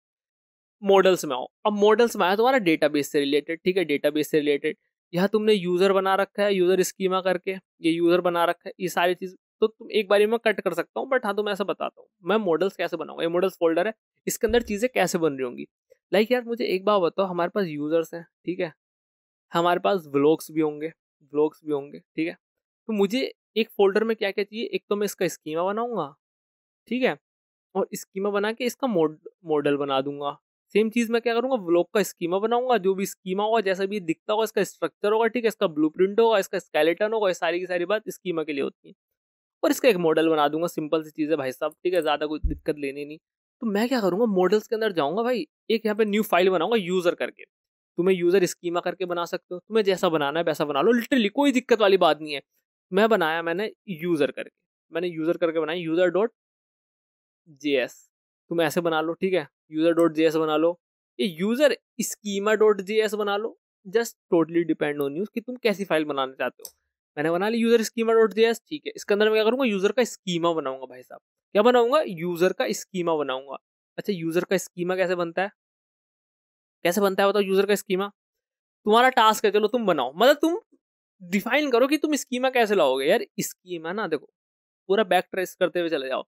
मॉडल्स में आओ, अब मॉडल्स में आया तुम्हारा डेटाबेस से रिलेटेड, ठीक है, डेटाबेस से रिलेटेड। यहाँ तुमने यूजर बना रखा है, यूजर स्कीमा करके, ये यूजर बना रखा है, ये सारी चीज तो तुम एक बारी में कट कर सकता हूँ, बट हाँ तुम्हें ऐसा बताता हूँ मैं मॉडल्स कैसे बनाऊंगा। ये मॉडल्स फोल्डर है, इसके अंदर चीजें कैसे बन रही होंगी। लाइक यार मुझे एक बात बताओ, हमारे पास यूजर्स हैं, ठीक है, हमारे पास व्लॉग्स भी होंगे, ठीक है, तो मुझे एक फोल्डर में क्या क्या चाहिए, एक तो मैं इसका स्कीमा बनाऊंगा, ठीक है, और स्कीमा बना के इसका मॉडल बना दूंगा। सेम चीज मैं क्या करूंगा, व्लॉग का स्कीमा बनाऊंगा, जो भी स्कीमा होगा, जैसा भी दिखता होगा, इसका स्ट्रक्चर होगा, ठीक है, इसका ब्लूप्रिंट होगा, इसका स्केलेटन होगा, ये सारी की सारी बात स्कीमा के लिए होती है। और इसका एक मॉडल बना दूंगा, सिंपल सी चीज है भाई साहब, ठीक है, ज्यादा कुछ दिक्कत लेनी नहीं। तो मैं क्या करूंगा, मॉडल्स के अंदर जाऊंगा भाई, एक यहाँ पे न्यू फाइल बनाऊंगा यूजर करके, तुम्हें यूजर स्कीमा करके बना सकते हो, तुम्हें जैसा बनाना है वैसा बना लो, लिटरली कोई दिक्कत वाली बात नहीं है। मैं बनाया, मैंने यूजर करके, बनाया यूजर डॉट JS, तुम ऐसे बना लो, ठीक है, यूजर डॉट JS बना लो, ये यूजर स्कीमा डॉट JS बना लो, just totally depend on you कि तुम कैसी फाइल बनाना चाहते हो। मैंने बना ली यूजर स्कीमा डॉट JS, ठीक है, इसके अंदर मैं क्या करूंगा, यूजर का स्कीमा बनाऊंगा भाई साहब, क्या बनाऊंगा, यूजर का स्कीमा बनाऊंगा। अच्छा, यूजर का स्कीमा कैसे बनता है, बताओ यूजर का स्कीमा, तुम्हारा टास्क है, चलो तुम बनाओ, मतलब तुम डिफाइन करो कि तुम स्कीमा कैसे लाओगे। यार स्कीमा ना देखो, पूरा बैक ट्रेस करते हुए चले जाओ।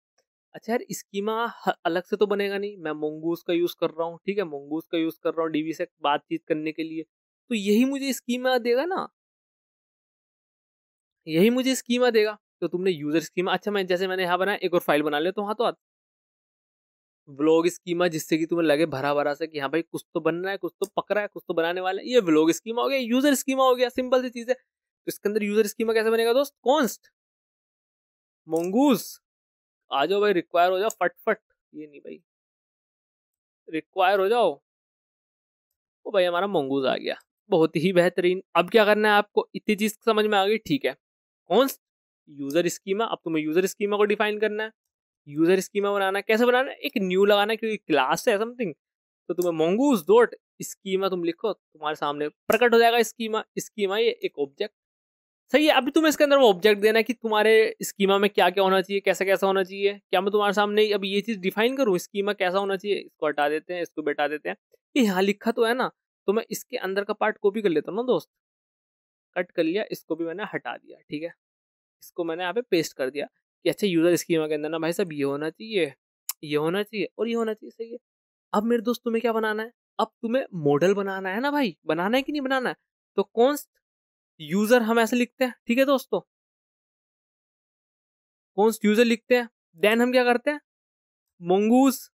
अच्छा यार, स्कीमा अलग से तो बनेगा नहीं, मैं मोंगूस का यूज कर रहा हूँ, ठीक है, मोंगूस का यूज कर रहा हूँ DB से बातचीत करने के लिए, तो यही मुझे स्कीमा देगा ना, यही मुझे स्कीमा देगा। तो तुमने यूजर स्कीमा, अच्छा मैं जैसे मैंने यहाँ बनाया, एक और फाइल बना लिया, तो हाँ तो व्लॉग स्कीमा, जिससे कि तुम्हें लगे भरा भरा से कि हाँ भाई कुछ तो बन रहा है, कुछ तो पक रहा है, कुछ तो बनाने वाला है, ये व्लॉग स्कीमा हो गया, यूजर स्कीमा हो गया, सिंपल सी चीज है। तो इसके अंदर यूजर स्कीमा कैसे बनेगा दोस्त, कॉन्स्ट मोंगूस, आ जाओ भाई, रिक्वायर हो जाओ फटफट, ये नहीं भाई, रिक्वायर हो जाओ, ओ भाई हमारा मंगूज आ गया, बहुत ही बेहतरीन। अब क्या करना है आपको, इतनी चीज समझ में आ गई, ठीक है, कॉन्स्ट यूजर स्कीमा, अब तुम्हें यूजर स्कीमा को डिफाइन करना है, यूजर स्कीमा बनाना है, कैसे बनाना है, एक न्यू लगाना है क्योंकि क्लास है समथिंग, तो तुम्हें मंगूज डॉट स्कीमा तुम लिखो, तुम्हारे सामने प्रकट हो जाएगा स्कीमा। स्कीमा ये एक ऑब्जेक्ट, सही है। अभी तुम्हें इसके अंदर वो ऑब्जेक्ट देना है कि तुम्हारे स्कीमा में क्या क्या होना चाहिए, कैसा कैसा होना चाहिए। क्या मैं तुम्हारे सामने अब ये चीज डिफाइन करूँ, स्कीमा कैसा होना चाहिए, इसको हटा देते हैं, इसको बैठा देते हैं, ये यहाँ लिखा तो है ना, तो मैं इसके अंदर का पार्ट कॉपी कर लेता हूँ ना दोस्त, कट कर लिया, इसको भी मैंने हटा दिया, ठीक है, इसको मैंने यहाँ पे पेस्ट कर दिया कि अच्छा यूजर स्कीमा के अंदर ना भाई साहब ये होना चाहिए, ये होना चाहिए और ये होना चाहिए, सही है। अब मेरे दोस्त तुम्हें क्या बनाना है, अब तुम्हें मॉडल बनाना है ना भाई, बनाना है कि नहीं बनाना है, तो कॉन्स्ट यूजर हम ऐसे लिखते हैं, ठीक है दोस्तों, कॉन्स्ट यूजर लिखते हैं, देन हम क्या करते हैं, मंगूस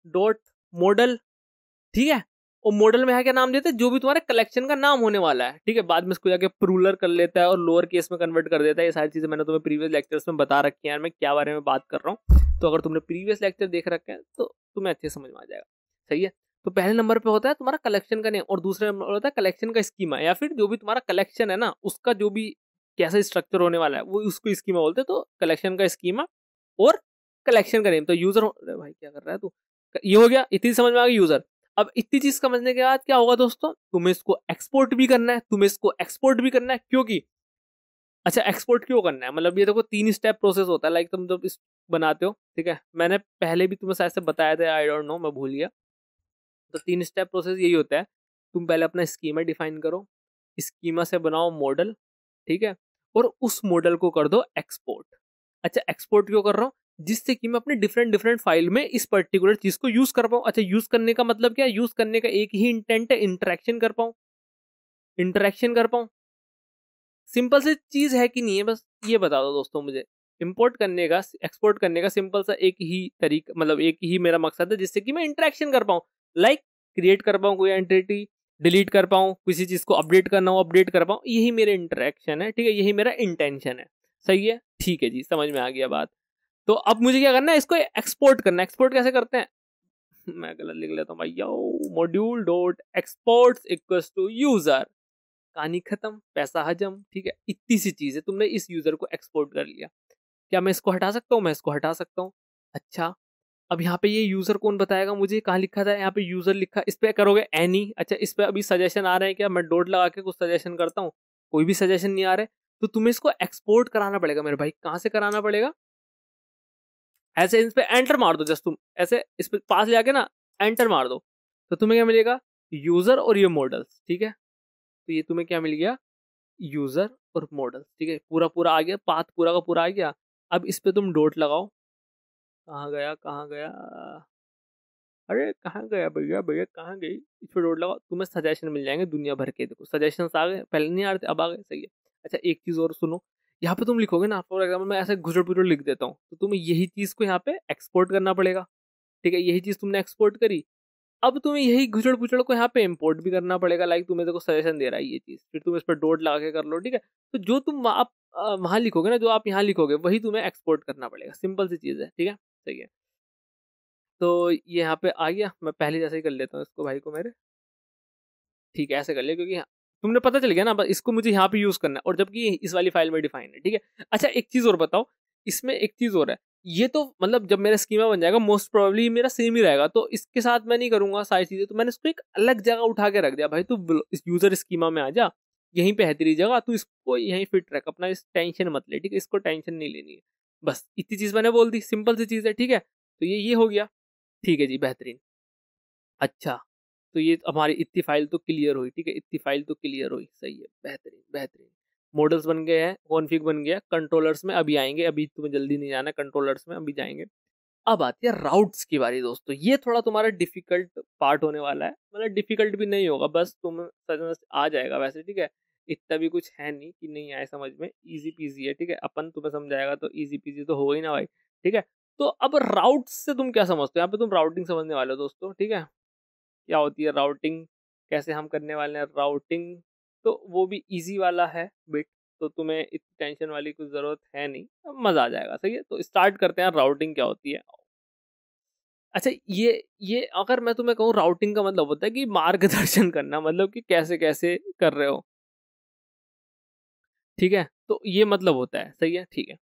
डॉट मॉडल, ठीक है, और मॉडल में है क्या नाम देते हैं, जो भी तुम्हारे कलेक्शन का नाम होने वाला है, ठीक है, बाद में इसको जाके प्रूलर कर लेता है और लोअर केस में कन्वर्ट कर देता है। ये सारी चीजें मैंने तुम्हें प्रीवियस लेक्चर्स में बता रखी है, मैं क्या बारे में बात कर रहा हूँ, तो अगर तुमने प्रीवियस लेक्चर देख रखे हैं तो तुम्हें अच्छे समझ में आ जाएगा, सही है। तो पहले नंबर पे होता है तुम्हारा कलेक्शन का नेम, और दूसरे नंबर होता है कलेक्शन का स्कीमा, या फिर जो भी तुम्हारा कलेक्शन है ना उसका जो भी कैसा स्ट्रक्चर होने वाला है वो उसको स्कीमा बोलते हैं। तो कलेक्शन का स्कीमा और कलेक्शन का नेम, तो यूजर भाई क्या कर रहा है तू, ये हो गया, इतनी समझ में आ गई यूजर। अब इतनी चीज समझने के बाद क्या होगा दोस्तों, तुम्हें इसको एक्सपोर्ट भी करना है, तुम्हें इसको एक्सपोर्ट भी करना है, क्योंकि अच्छा एक्सपोर्ट क्यों करना है, मतलब ये देखो 3 स्टेप प्रोसेस होता है, लाइक तुम जब इस बनाते हो, ठीक है, मैंने पहले भी तुम्हें शायद से बताया था, आई डोंट नो, मैं भूल गया। तो 3 स्टेप प्रोसेस यही होता है, तुम पहले अपना स्कीमा डिफाइन करो, स्कीमा से बनाओ मॉडल, ठीक है, और उस मॉडल को कर दो एक्सपोर्ट। अच्छा एक्सपोर्ट क्यों कर रहा हूँ, जिससे कि मैं अपने डिफरेंट डिफरेंट फाइल में इस पर्टिकुलर चीज को यूज कर पाऊँ। अच्छा यूज करने का मतलब क्या है, यूज करने का एक ही इंटेंट है, इंटरेक्शन कर पाऊँ, इंटरेक्शन कर पाऊँ। सिंपल सी चीज है कि नहीं है, बस ये बता दो दोस्तों मुझे। इंपोर्ट करने का, एक्सपोर्ट करने का सिंपल सा एक ही तरीका, मतलब एक ही मेरा मकसद है, जिससे कि मैं इंटरेक्शन कर पाऊँ, लाइक क्रिएट कर पाऊँ कोई एंटिटी, डिलीट कर पाऊँ, किसी चीज को अपडेट करना हो अपडेट कर पाऊँ, यही मेरे इंटरेक्शन है, ठीक है, यही मेरा इंटेंशन है। सही है, ठीक है जी, समझ में आ गया बात। तो अब मुझे क्या करना है, इसको एक्सपोर्ट करना है। एक्सपोर्ट कैसे करते हैं, मैं गलत लिख लेता हूँ भाई, module dot export equals to user, कहानी खत्म, पैसा हजम, ठीक है, इतनी सी चीज है, तुमने इस यूजर को एक्सपोर्ट कर लिया। क्या मैं इसको हटा सकता हूँ, मैं इसको हटा सकता हूँ। अच्छा अब यहाँ पे ये यूजर कौन बताएगा मुझे, कहाँ लिखा था, यहाँ पे यूजर लिखा, इस पे करोगे एनी। अच्छा इस पे अभी सजेशन आ रहे हैं क्या, मैं डॉट लगा के कुछ सजेशन करता हूँ, कोई भी सजेशन नहीं आ रहे, तो तुम्हें इसको एक्सपोर्ट कराना पड़ेगा मेरे भाई। कहाँ से कराना पड़ेगा, ऐसे इस पे एंटर मार दो, जस्ट तुम ऐसे इस पे पास ले आके ना एंटर मार दो, तो तुम्हें क्या मिलेगा, यूजर और ये मॉडल्स, ठीक है, तो ये तुम्हें क्या मिल गया, यूजर और मॉडल, ठीक है, पूरा पूरा आ गया, पाथ पूरा का पूरा आ गया। अब इस पे तुम डॉट लगाओ, कहाँ गया कहाँ गया, अरे कहाँ गया भैया भैया कहाँ गई, इस पे डॉट लगाओ, तुम्हें सजेशन मिल जाएंगे दुनिया भर के। देखो सजेशन आ गए, पहले नहीं आ रहे थे, अब आ गए, सही है। अच्छा एक चीज और सुनो, यहाँ पे तुम लिखोगे ना, फॉर एग्जाम्पल मैं ऐसे घुसड़ पुसड़ लिख देता हूँ, तो तुम्हें यही चीज को यहाँ पे एक्सपोर्ट करना पड़ेगा, ठीक है, यही चीज तुमने एक्सपोर्ट करी, अब तुम्हें यही घुसड़ पुचड़ को यहाँ पे इंपोर्ट भी करना पड़ेगा, लाइक तुम्हें देखो सजेशन दे रहा है ये चीज, फिर तुम इस पर डॉट लगा के कर लो, ठीक है। तो जो तुम आप वहां लिखोगे ना, जो आप यहाँ लिखोगे वही तुम्हें एक्सपोर्ट करना पड़ेगा, सिंपल सी चीज है, ठीक है, सही है। तो ये यहाँ पे आ गया, मैं पहले जैसे ही कर लेता हूँ इसको भाई को मेरे, ठीक है, ऐसे कर लिया, क्योंकि तुमने पता चल गया ना, बस इसको मुझे यहाँ पे यूज करना है, और जबकि इस वाली फाइल में डिफाइन है, ठीक है। अच्छा एक चीज और बताओ, इसमें एक चीज और है, ये तो मतलब जब मेरा स्कीमा बन जाएगा मोस्ट प्रोबेबली मेरा सेम ही रहेगा, तो इसके साथ मैं नहीं करूंगा सारी चीजें, तो मैंने इसको एक अलग जगह उठा के रख दिया, भाई तू इस यूजर स्कीमा में आ जा, यहीं पे है तेरी जगह, तू इसको यहीं फिट रख, अपना इस टेंशन मत ले, ठीक है, इसको टेंशन नहीं लेनी है, बस इतनी चीज मैंने बोल दी, सिंपल सी चीज है, ठीक है। तो ये हो गया, ठीक है जी, बेहतरीन। अच्छा तो ये हमारी इतनी फाइल तो क्लियर हुई, ठीक है, इतनी फाइल तो क्लियर हुई, सही है, बेहतरीन बेहतरीन। मॉडल्स बन गए हैं, कॉन्फ़िग बन गया, कंट्रोलर्स में अभी आएंगे, अभी तुम्हें जल्दी नहीं जाना, कंट्रोलर्स में अभी जाएंगे। अब आती है राउट्स की बारी दोस्तों, ये थोड़ा तुम्हारा डिफिकल्ट पार्ट होने वाला है, मतलब डिफिकल्ट भी नहीं होगा, बस तुम्हें समझ आ जाएगा वैसे, ठीक है, इतना भी कुछ है नहीं कि नहीं आए समझ में, इजी पीजी है, ठीक है, अपन तुम्हें समझाएगा तो इजी पीजी तो होगा ही ना भाई, ठीक है। तो अब राउट्स से तुम क्या समझते हो, यहाँ पे तुम राउटिंग समझने वाले हो दोस्तों, ठीक है, क्या होती है राउटिंग, कैसे हम करने वाले हैं राउटिंग, तो वो भी इजी वाला है बिट, तो तुम्हें इतनी टेंशन वाली कुछ जरूरत है नहीं, अब मजा आ जाएगा, सही है। तो स्टार्ट करते हैं, राउटिंग क्या होती है। अच्छा ये अगर मैं तुम्हें कहूँ राउटिंग का मतलब होता है कि मार्गदर्शन करना, मतलब कि कैसे कैसे कर रहे हो, ठीक है, तो ये मतलब होता है, सही है, ठीक है।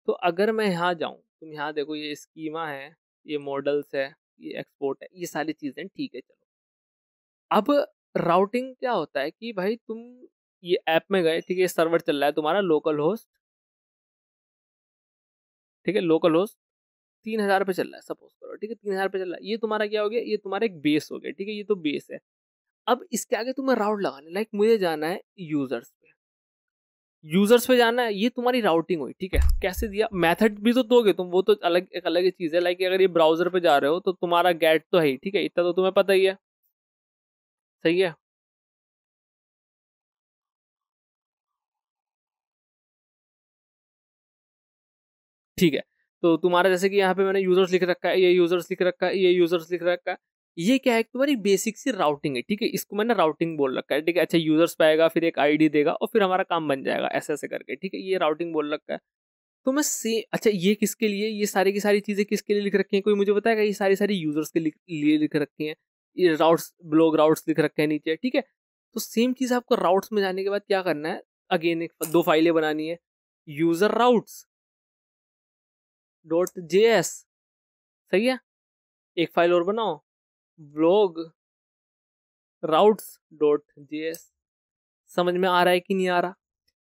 तो अगर मैं यहाँ जाऊँ, तुम यहाँ देखो, ये स्कीमा है, ये मॉडल्स है, ये एक्सपोर्ट है, ये सारी चीजें, ठीक है, चलो। अब राउटिंग क्या होता है कि भाई तुम ये ऐप में गए, ठीक है, सर्वर चल रहा है तुम्हारा लोकल होस्ट, ठीक है, लोकल होस्ट 3,000 पे चल रहा है, सपोज करो, ठीक है, 3,000 पे चल रहा है, ये तुम्हारा क्या हो गया, ये तुम्हारा एक बेस हो गया, ठीक है, ये तो बेस है। अब इसके आगे तुम्हें राउट लगाना, लाइक मुझे जाना है यूजर्स पे, यूजर्स पे जाना है, ये तुम्हारी राउटिंग हुई, ठीक है। कैसे दिया, मेथड भी तो दोगे तुम, वो तो अलग एक अलग ही चीज है, लाइक अगर ये ब्राउजर पे जा रहे हो तो तुम्हारा गेट तो है ही, ठीक है, इतना तो तुम्हें पता ही है, सही है। ठीक है, तो तुम्हारा जैसे कि यहाँ पे मैंने यूजर्स लिख रखा है, ये यूजर्स लिख रखा है, ये यूजर्स लिख रखा है, ये क्या है, तुम्हारी बेसिक सी राउटिंग है, ठीक है, इसको मैंने राउटिंग बोल रखा है, ठीक है। अच्छा यूजर्स पे आएगा, फिर एक आईडी देगा, और फिर हमारा काम बन जाएगा ऐसे ऐसे करके, ठीक है, ये राउटिंग बोल रखा है। तो मैं से अच्छा ये किसके लिए, ये सारी की सारी चीजें किसके लिए लिख रखी हैं, कोई मुझे बताएगा, ये सारी सारी यूजर्स के लिए लिख रखी हैं, ये राउट्स ब्लॉग राउट्स लिख रखे हैं नीचे, ठीक है। तो सेम चीज आपको राउट्स में जाने के बाद क्या करना है, अगेन एक दो फाइलें बनानी है, यूजर राउट्स डॉट JS, सही है, एक फाइल और बनाओ, ब्लॉग राउट्स डॉट जेएस, समझ में आ रहा है कि नहीं आ रहा?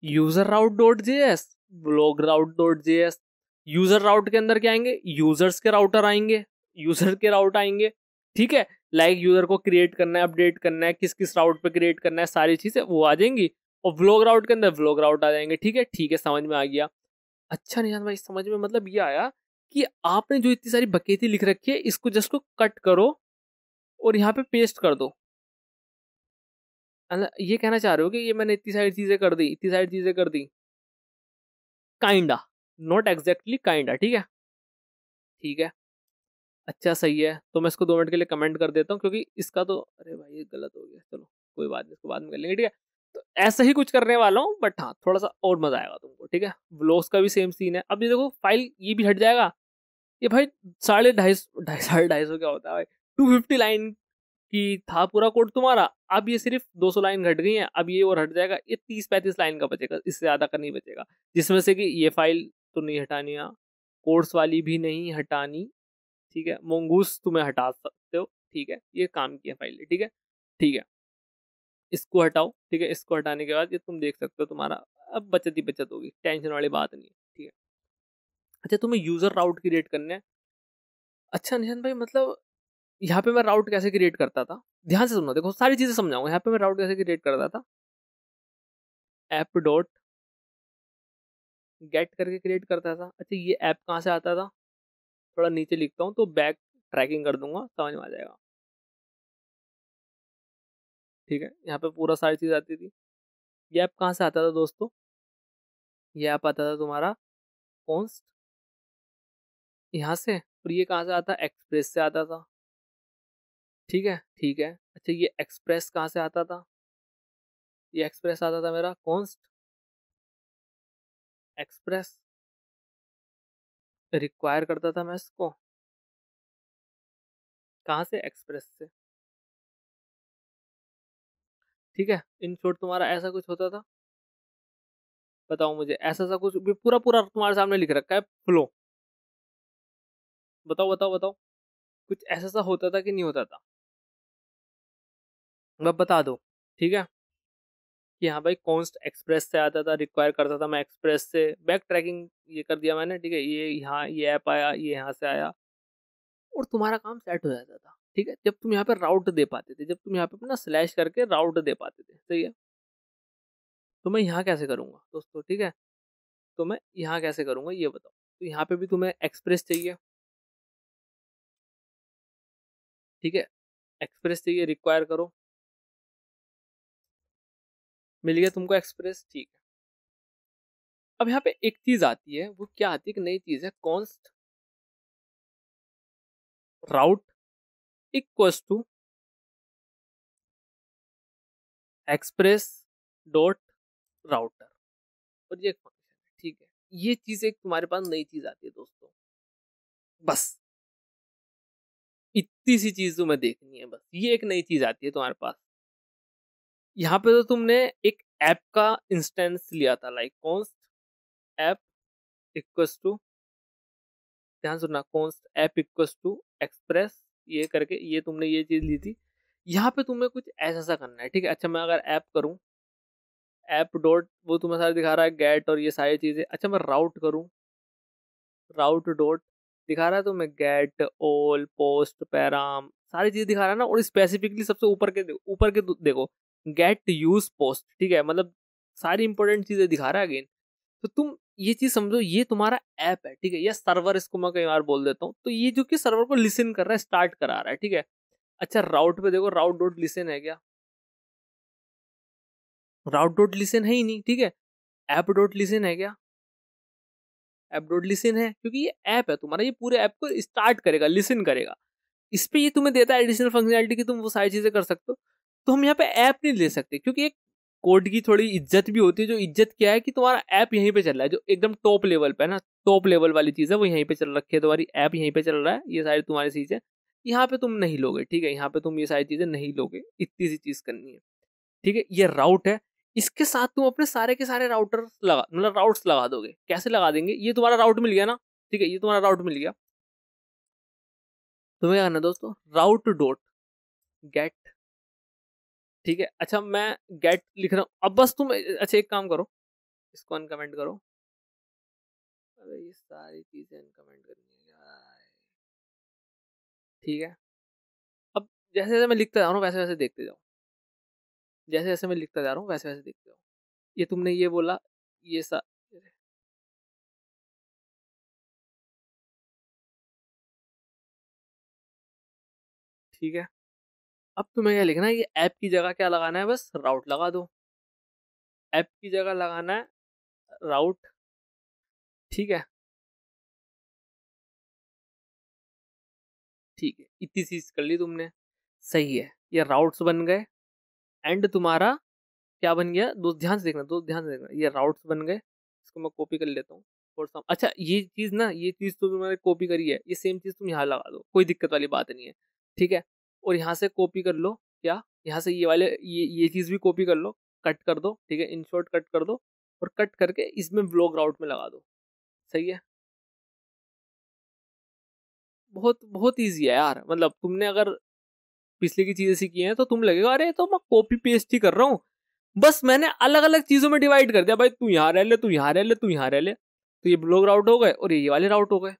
User route dot JS, blog route dot JS. User route के अंदर क्या आएंगे? यूजर्स के राउटर आएंगे, यूजर के राउट आएंगे, ठीक है। लाइक यूजर को क्रिएट करना है, अपडेट करना है, किस किस राउट पे क्रिएट करना है, सारी चीजें वो आ जाएंगी। और व्लॉग राउट के अंदर व्लॉग राउट आ जाएंगे, ठीक है। ठीक है, समझ में आ गया। अच्छा निशांत भाई, समझ में मतलब ये आया कि आपने जो इतनी सारी बकेती लिख रखी है, इसको जस्ट को कट करो और यहाँ पे पेस्ट कर दो। ये कहना चाह रहे हो कि ये मैंने इतनी सारी चीजें कर दी, इतनी सारी चीजें कर दी? काइंडा, नॉट एग्जैक्टली काइंडा, ठीक है। ठीक है, अच्छा सही है। तो मैं इसको 2 मिनट के लिए कमेंट कर देता हूँ, क्योंकि इसका तो, अरे भाई ये गलत हो गया, चलो कोई बात नहीं, इसको बाद में कर लेंगे, ठीक है। तो ऐसा ही कुछ करने वाला हूँ, बट हाँ थोड़ा सा और मजा आएगा तुमको, ठीक है। व्लॉग्स का भी सेम सीन है। अब ये देखो, फाइल ये भी हट जाएगा। ये भाई 250 क्या होता है भाई, 250 लाइन की था पूरा कोड तुम्हारा, अब ये सिर्फ 200 लाइन घट गई है। अब ये और हट जाएगा, ये 30-35 लाइन का बचेगा, इससे ज्यादा का नहीं बचेगा। जिसमें से कि ये फाइल तो नहीं हटानी है, कोड्स वाली भी नहीं हटानी, ठीक है। मोंगूस तुम्हें हटा सकते हो, ठीक है, ये काम की है फाइल, ठीक है। ठीक है, इसको हटाओ, ठीक है। इसको हटाने के बाद ये तुम देख सकते हो तुम्हारा अब बचत ही बचत होगी, टेंशन वाली बात नहीं है, ठीक है। अच्छा, तुम्हें यूजर राउट क्रिएट करने हैं। अच्छा निशान भाई, मतलब यहाँ पे मैं राउट कैसे क्रिएट करता था, ध्यान से सुनो, देखो सारी चीजें समझाऊंगा। यहाँ पे मैं राउट कैसे क्रिएट करता था, ऐप डॉट गेट करके क्रिएट करता था। अच्छा, ये ऐप कहाँ से आता था? थोड़ा नीचे लिखता हूँ तो बैक ट्रैकिंग कर दूंगा, समझ में आ जाएगा, ठीक है। यहाँ पे पूरा सारी चीज आती थी। ये ऐप कहाँ से आता था दोस्तों? ये ऐप आता था तुम्हारा कॉन्स्ट, यहाँ से। और ये कहाँ से आता? एक्सप्रेस से आता था, ठीक है। ठीक है, अच्छा ये एक्सप्रेस कहाँ से आता था? ये एक्सप्रेस आता था मेरा कॉन्स्ट एक्सप्रेस, रिक्वायर करता था मैं इसको कहाँ से? एक्सप्रेस से, ठीक है। इन शॉर्ट तुम्हारा ऐसा कुछ होता था। बताओ मुझे, ऐसा सा कुछ भी पूरा पूरा तुम्हारे सामने लिख रखा है, फ्लो। बताओ बताओ बताओ, कुछ ऐसा सा होता था कि नहीं होता था? मैं बता दो, ठीक है। कि हाँ भाई, कॉन्स्ट एक्सप्रेस से आता था, रिक्वायर करता था मैं एक्सप्रेस से, बैक ट्रैकिंग ये कर दिया मैंने, ठीक है। ये यहाँ ये ऐप आया, ये यहाँ से आया, और तुम्हारा काम सेट हो जाता था, ठीक है। जब तुम यहाँ पे राउट दे पाते थे, जब तुम यहाँ पे अपना स्लैश करके राउट दे पाते थे, सही है। तो मैं यहाँ कैसे करूँगा दोस्तों, ठीक है। तो मैं यहाँ कैसे करूँगा ये बताओ। तो यहाँ पे भी तुम्हें एक्सप्रेस चाहिए, ठीक है। एक्सप्रेस चाहिए, रिक्वायर करो, मिल गया तुमको एक्सप्रेस, ठीक है। अब यहाँ पे एक चीज आती है, वो क्या आती है, एक नई चीज है, const route equals to express dot router, और ये एक फंक्शन है, ठीक है। ये चीज एक तुम्हारे पास नई चीज आती है दोस्तों, बस इतनी सी चीज तुम्हें देखनी है, बस ये एक नई चीज आती है तुम्हारे पास। यहाँ पे तो तुमने एक ऐप का इंस्टेंस लिया था, like const app equals to, ध्यान सुनना, const app equals to express, ये करके ये तुमने ये चीज ली थी। यहाँ पे तुम्हें कुछ ऐसा सा करना है, ठीक है। अच्छा, मैं अगर ऐप करूँ, ऐप डॉट, वो तुम्हें सारे दिखा रहा है गेट और ये सारी चीजें। अच्छा, मैं राउट करूँ, राउट डॉट दिखा रहा है तो मैं गेट ऑल पोस्ट पैराम सारी चीज दिखा रहा है ना। और स्पेसिफिकली सबसे ऊपर के देखो, गेट यूज पोस्ट, ठीक है। मतलब सारी इंपॉर्टेंट चीजें दिखा रहा है अगेन। तो तुम ये चीज समझो, ये तुम्हारा ऐप है, ठीक है, या सर्वर, इसको मैं कई बार बोल देता हूँ। तो ये जो कि सर्वर को लिसन कर रहा है, स्टार्ट करा रहा है, ठीक है। अच्छा, राउट पे देखो, राउट डॉट लिसन है क्या? राउट डॉट लिसन है ही नहीं, ठीक है। ऐप डॉट लिसन है क्या? ऐप डॉट लिसन है, क्योंकि ये ऐप है तुम्हारा, ये पूरे ऐप को स्टार्ट करेगा, लिसन करेगा। इस पे ये तुम्हें देता है एडिशनल फंक्शनैलिटी कि तुम वो सारी चीजें कर सकते हो। तो हम यहाँ पे ऐप नहीं ले सकते, क्योंकि एक कोड की थोड़ी इज्जत भी होती है। जो इज्जत क्या है कि तुम्हारा ऐप यहीं पे चल रहा है, जो एकदम टॉप लेवल पे है ना, टॉप लेवल वाली चीज है, वो यहीं पे चल रखी है, तुम्हारी ऐप यहीं पे चल रहा है, ये सारी तुम्हारी चीजें यहाँ पे तुम नहीं लोगे, ठीक है। यहाँ पे तुम ये सारी चीजें नहीं लोगे, इतनी सी चीज करनी है, ठीक है। ये राउट है, इसके साथ तुम अपने सारे के सारे राउटर लगा, मतलब राउट्स लगा दोगे। कैसे लगा देंगे? ये तुम्हारा राउट मिल गया ना, ठीक है, ये तुम्हारा राउट मिल गया। तुम्हें क्या करना दोस्तों, राउट डॉट गेट ठीक है। अच्छा मैं गेट लिख रहा हूँ, अब बस तुम अच्छा एक काम करो, इसको अनकमेंट करो। अरे ये सारी चीजें अनकमेंट करनी है यार। ठीक है, अब जैसे जैसे मैं लिखता जा रहा हूँ वैसे वैसे देखते जाओ, जैसे जैसे मैं लिखता जा रहा हूँ वैसे वैसे देखते जाओ। ये तुमने ये बोला, ये सा ठीक है। अब तुम्हें क्या लिखना है, ये ऐप की जगह क्या लगाना है, बस राउट लगा दो। ऐप की जगह लगाना है राउट। ठीक है, ठीक है, इतनी चीज कर ली तुमने, सही है। ये राउट्स बन गए, एंड तुम्हारा क्या बन गया, दोस्त ध्यान से देखना, दोस्त ध्यान से देखना, ये राउट्स बन गए। इसको मैं कॉपी कर लेता हूँ और अच्छा ये चीज ना, ये चीज तो तुमने कॉपी करी है, ये सेम चीज तुम यहाँ लगा दो, कोई दिक्कत वाली बात नहीं है। ठीक है, और यहाँ से कॉपी कर लो, क्या यहाँ से ये वाले ये चीज भी कॉपी कर लो, कट कर दो। ठीक है, इन शॉर्ट कट कर दो, और कट करके इसमें ब्लॉग राउट में लगा दो। सही है, बहुत बहुत ईजी है यार। मतलब तुमने अगर पिछले की चीजें सीखी हैं तो तुम लगेगा अरे तो मैं कॉपी पेस्ट ही कर रहा हूँ, बस मैंने अलग अलग चीजों में डिवाइड कर दिया, भाई तू यहाँ रह ले, तू यहाँ रह ले, तू यहाँ रह ले, तो ये ब्लॉग राउट हो गए और ये वाले राउट हो गए।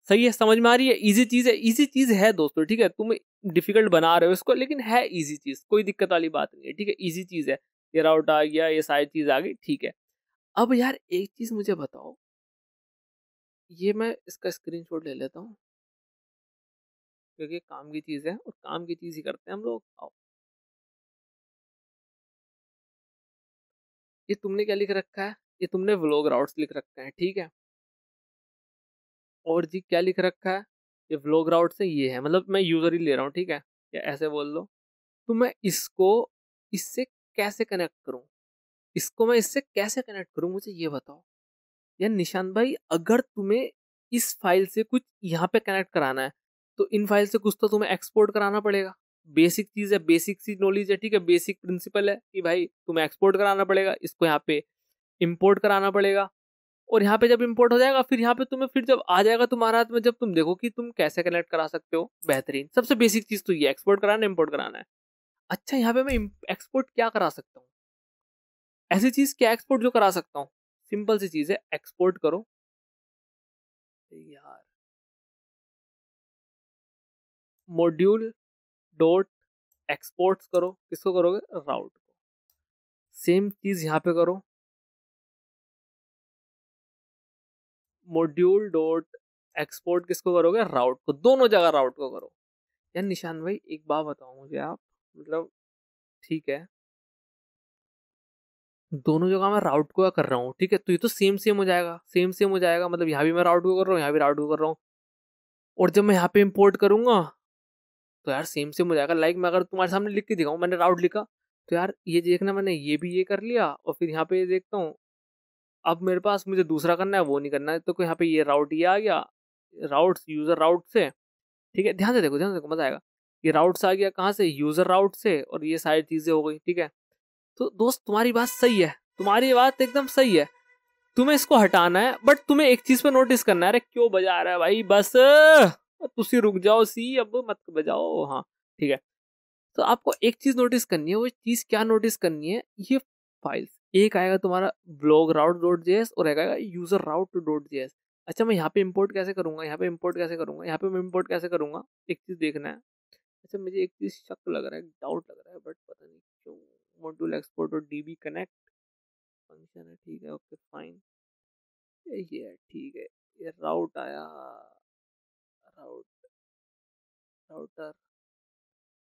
सही है, समझ में आ रही है, इजी चीज है, इजी चीज है दोस्तों। ठीक है, तुम डिफिकल्ट बना रहे हो इसको, लेकिन है इजी चीज, कोई दिक्कत वाली बात नहीं है। ठीक है, इजी चीज है, ये राउट आ गया, ये सारी चीज आ गई। ठीक है, अब यार एक चीज मुझे बताओ, ये मैं इसका स्क्रीनशॉट ले लेता हूँ क्योंकि काम की चीज है और काम की चीज ही करते हैं हम लोग। आओ, ये तुमने क्या लिख रखा है, ये तुमने व्लॉग राउट्स लिख रखा है। ठीक है, और जी क्या लिख रखा है, ये व्लॉग राउट से ये है, मतलब मैं यूजर ही ले रहा हूँ। ठीक है, या ऐसे बोल लो, तो मैं इसको इससे कैसे कनेक्ट करूं, इसको मैं इससे कैसे कनेक्ट करूं, मुझे ये बताओ। यार निशांत भाई, अगर तुम्हें इस फाइल से कुछ यहाँ पे कनेक्ट कराना है तो इन फाइल से कुछ तो तुम्हें एक्सपोर्ट कराना पड़ेगा। बेसिक चीज है, बेसिक सी नॉलेज है। ठीक है, बेसिक प्रिंसिपल है कि भाई तुम्हें एक्सपोर्ट कराना पड़ेगा, इसको यहाँ पे इंपोर्ट कराना पड़ेगा, और यहाँ पे जब इंपोर्ट हो जाएगा फिर यहाँ पे तुम्हें, फिर जब आ जाएगा तुम्हारे हाथ में, जब तुम देखो कि तुम कैसे कनेक्ट करा सकते हो बेहतरीन, सबसे बेसिक चीज तो ये एक्सपोर्ट कराना, इंपोर्ट कराना है। अच्छा यहाँ पे मैं एक्सपोर्ट क्या करा सकता हूँ, ऐसी चीज क्या एक्सपोर्ट जो करा सकता हूँ, सिंपल सी चीज है, एक्सपोर्ट करो यार, मॉड्यूल डॉट एक्सपोर्ट करो, किसको करोगे, राउट को। सेम चीज यहाँ पे करो, मॉड्यूल डॉट एक्सपोर्ट किसको करोगे, राउट को, दोनों जगह राउट को करो। यार निशान भाई एक बात बताओ मुझे आप, मतलब ठीक है, दोनों जगह मैं राउट को कर रहा हूँ, ठीक है, तो ये तो सेम सेम हो जाएगा, सेम सेम हो जाएगा, मतलब यहाँ भी मैं राउट को कर रहा हूँ, यहाँ भी राउट को कर रहा हूँ, और जब मैं यहाँ पे इंपोर्ट करूंगा तो यार सेम सेम हो जाएगा। लाइक मैं अगर तुम्हारे सामने लिख के दिखाऊं, मैंने राउट लिखा, तो यार ये देखना, मैंने ये भी ये कर लिया, और फिर यहाँ पे ये देखता हूँ, अब मेरे पास मुझे दूसरा करना है, वो नहीं करना है, तो यहाँ पे ये राउट ये आ गया, राउट्स यूजर राउट से। ठीक है, ध्यान से देखो, ध्यान से देखो, मजा आएगा। ये राउट्स आ गया कहाँ से, यूजर राउट से, और ये सारी चीजें हो गई। ठीक है, तो दोस्त तुम्हारी बात सही है, तुम्हारी बात एकदम सही है, तुम्हें इसको हटाना है, बट तुम्हें एक चीज पे नोटिस करना है, अरे क्यों बजा रहा है भाई, बस तुसी रुक जाओ सी, अब मत बजाओ। हाँ ठीक है, तो आपको एक चीज नोटिस करनी है, वो चीज क्या नोटिस करनी है, ये फाइल्स, एक आएगा तुम्हारा ब्लॉग राउट डॉट जेएस और एक आएगा यूजर राउट डॉट जेएस। अच्छा मैं यहाँ पे इंपोर्ट कैसे करूंगा, यहाँ पे इंपोर्ट कैसे करूंगा, यहाँ पे मैं इंपोर्ट कैसे करूंगा, एक चीज देखना है। अच्छा मुझे एक चीज शक लग रहा है, डाउट लग रहा है, बट पता नहीं क्यों। मॉड्यूल एक्सपोर्ट और डीबी कनेक्ट फंक्शन है, ठीक है, ओके फाइन, ये है, ठीक है। ये राउट आया, राउट, राउटर,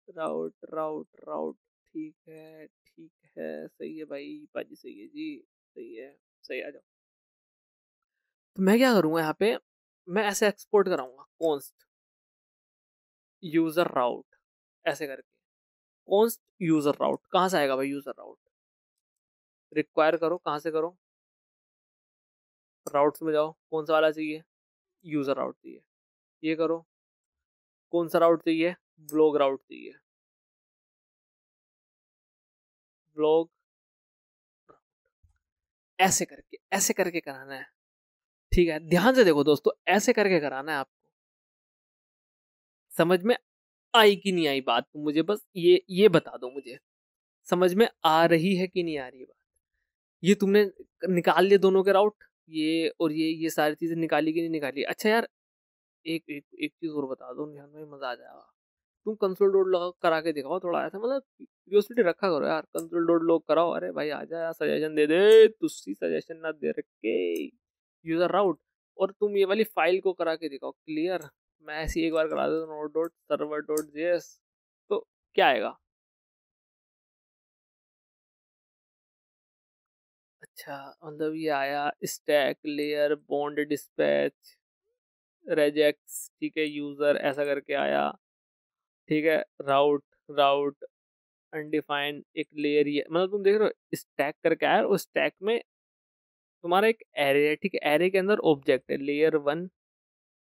राउट राउट राउट, ठीक है, ठीक है, सही है भाई, पाजी सही है जी, सही है, सही, आ जाओ। तो मैं क्या करूंगा यहाँ पे, मैं ऐसे एक्सपोर्ट कराऊंगा, कॉन्स्ट यूजर राउट, ऐसे करके, कॉन्स्ट यूजर राउट, कहाँ से आएगा भाई यूजर राउट, रिक्वायर करो, कहाँ से करो, राउट्स में जाओ, कौन सा वाला चाहिए, यूजर राउट चाहिए, ये करो, कौन सा राउट चाहिए, ब्लॉग राउट चाहिए, ब्लॉग, ऐसे करके कराना है। ठीक है, ध्यान से देखो दोस्तों, ऐसे करके कराना है आपको, समझ में आई कि नहीं आई बात, तुम मुझे बस ये बता दो मुझे। समझ में आ रही है कि नहीं आ रही है बात? ये तुमने निकाल लिए दोनों के राउट, ये और ये सारी चीजें निकाली कि नहीं निकाली? अच्छा यार, एक एक एक चीज और बता दो निहान भाई, मजा आ जाएगा। तुम कंसोल डॉट लॉग करा के दिखाओ थोड़ा, ऐसा मतलब क्यूरियोसिटी रखा करो यार। कंसोल डॉट लॉग कराओ, अरे भाई आ जा यार, सजेशन दे दे, तुझसी सजेशन ना दे रखे यूजर राउट। और तुम ये वाली फाइल को करा के दिखाओ क्लियर। मैं ऐसी एक बार करा देता node dot server dot JS, तो क्या आएगा? अच्छा, मतलब ये आया stack layer bond dispatch regex, ठीक है, यूजर ऐसा करके आया, ठीक है, राउट राउट अनडिफाइंड एक लेयर, ये मतलब तुम देख रहे हो स्टैक करके आया, और स्टैक में तुम्हारा एक एरे है, ठीक है, एरे के अंदर ऑब्जेक्ट है लेयर 1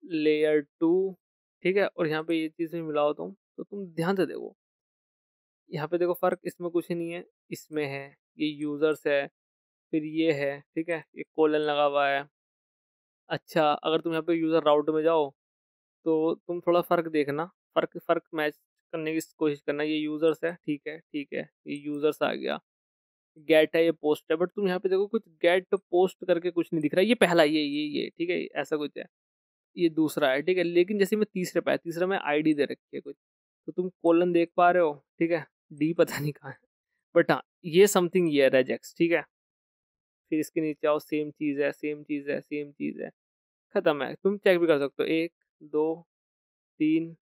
लेयर 2, ठीक है, और यहाँ पे ये चीज़ भी मिलाओ तुम, तो तुम ध्यान से देखो, यहाँ पे देखो फर्क इसमें कुछ नहीं है, इसमें है, ये यूजर्स है, फिर ये है, ठीक है, ये कोलन लगा हुआ है। अच्छा, अगर तुम यहाँ पे यूजर राउट में जाओ तो तुम थोड़ा फर्क देखना, फर्क फर्क मैच करने की कोशिश करना। ये यूजर्स है, ठीक है, ठीक है, ये यूजर्स आ गया, गेट है, ये पोस्ट है, बट तुम यहाँ पे देखो कुछ गेट पोस्ट करके कुछ नहीं दिख रहा है। ये पहला, ये ठीक है, ऐसा कुछ है, ये दूसरा है, ठीक है, लेकिन जैसे मैं तीसरे पे, तीसरे में आईडी दे रखी है कुछ, तो तुम कोलन देख पा रहे हो, ठीक है, डी पता नहीं कहाँ है, बट हाँ ये समथिंग ये है रेजेक्स, ठीक है। फिर इसके नीचे आओ, सेम चीज़ है, सेम चीज़ है, सेम चीज़ है, खत्म है। तुम चेक भी कर सकते हो, 1 2 3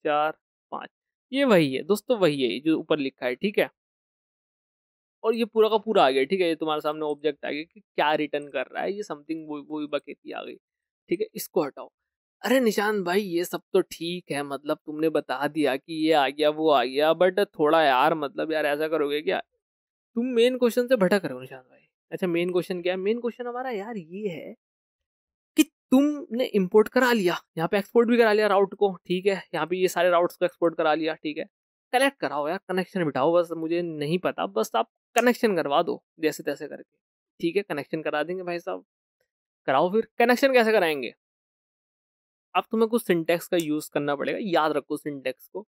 4 5, ये वही है दोस्तों, वही है जो ऊपर लिखा है, ठीक है। और ये पूरा का पूरा आ गया, ठीक है, ये तुम्हारे सामने ऑब्जेक्ट आ गया कि क्या रिटर्न कर रहा है, ये समथिंग वो बकेती आ गई, ठीक है, इसको हटाओ। अरे निशान भाई, ये सब तो ठीक है, मतलब तुमने बता दिया कि ये आ गया वो आ गया, बट थोड़ा यार, मतलब यार ऐसा करोगे क्या? तुम मेन क्वेश्चन से भटक रहे हो निशान भाई। अच्छा, मेन क्वेश्चन क्या है? मेन क्वेश्चन हमारा यार ये है कि तुमने इंपोर्ट करा लिया, यहाँ पे एक्सपोर्ट भी करा लिया राउट को, ठीक है, यहाँ पे ये सारे राउट्स को एक्सपोर्ट करा लिया, ठीक है, कनेक्ट कराओ यार, कनेक्शन बिठाओ, बस मुझे नहीं पता, बस आप कनेक्शन करवा दो जैसे तैसे करके, ठीक है, कनेक्शन करा देंगे भाई साहब, कराओ। फिर कनेक्शन कैसे कराएंगे? अब तुम्हें कुछ सिंटेक्स का यूज करना पड़ेगा, याद रखो सिंटेक्स को,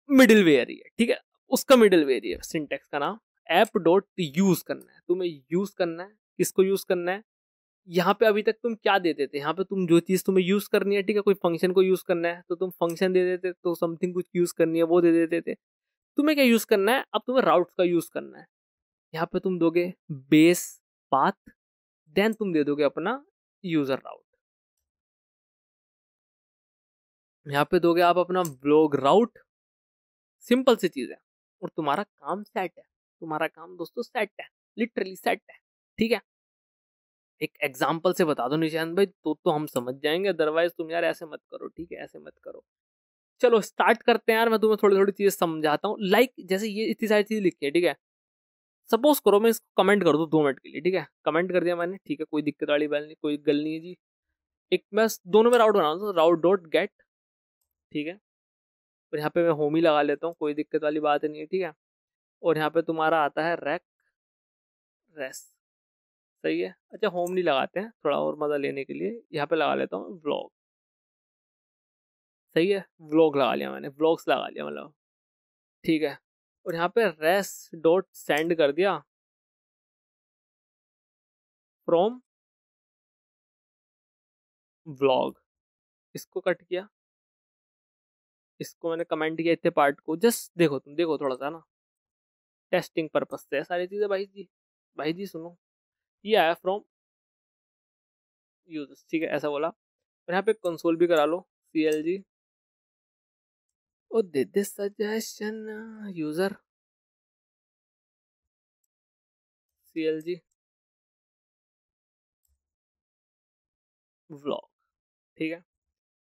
मिडिल वेयर ही है, ठीक है, उसका मिडिल वेयर ही है सिंटेक्स का नाम, ऐप डॉट यूज करना है तुम्हें, यूज करना है, किसको यूज करना है? यहाँ पे अभी तक तुम क्या दे देते? यहाँ पे तुम जो चीज तुम्हें यूज करनी है, ठीक है, कोई फंक्शन को यूज करना है तो तुम फंक्शन दे देते, तो समथिंग कुछ यूज करनी है वो दे देते थे। तुम्हें क्या यूज करना है? अब तुम्हें राउट्स का यूज करना है। यहाँ पे तुम दोगे बेस पाथ, देन तुम दे दोगे अपना यूजर राउट, यहाँ पे दोगे आप अपना ब्लॉग राउट, सिंपल सी चीज है, और तुम्हारा काम सेट है, तुम्हारा काम दोस्तों सेट है, लिटरली सेट है, ठीक है। एक एग्जाम्पल से बता दो निशांत भाई, तो हम समझ जाएंगे, अदरवाइज तुम यार ऐसे मत करो, ठीक है, ऐसे मत करो। चलो स्टार्ट करते हैं यार, मैं तुम्हें थोड़ी थोड़ी चीजें समझाता हूँ, लाइक जैसे ये इतनी सारी चीजें लिखी है, ठीक है, सपोज करो मैं इसको कमेंट कर दूँ 2 मिनट के लिए, ठीक है, कमेंट कर दिया मैंने, ठीक है, कोई दिक्कत वाली बात नहीं, कोई गल नहीं है जी। एक मैं दोनों में राउट बना दूँ, राउट डॉट गेट, ठीक है, और यहाँ पे मैं होम ही लगा लेता हूँ, कोई दिक्कत वाली बात नहीं है, ठीक है, और यहाँ पे तुम्हारा आता है रैक रेस, सही है। अच्छा, होम नहीं लगाते हैं, थोड़ा और मजा लेने के लिए यहाँ पे लगा लेता हूँ व्लॉग, सही है, व्लॉग लगा लिया मैंने, व्लॉग्स लगा लिया मतलब, ठीक है, और यहाँ पे रेस डॉट सेंड कर दिया फ्रॉम व्लॉग, इसको कट किया, इसको मैंने कमेंट किया इतने पार्ट को, जस्ट देखो, तुम देखो थोड़ा सा ना, टेस्टिंग पर्पस से सारी चीजें भाई जी, भाई जी सुनो, ये आया फ्रॉम यूजर्स, ठीक है, ऐसा बोला, और यहाँ पे कंसोल भी करा लो, CLG और दे दे सजेशन यूजर CLG व्लॉग, ठीक है,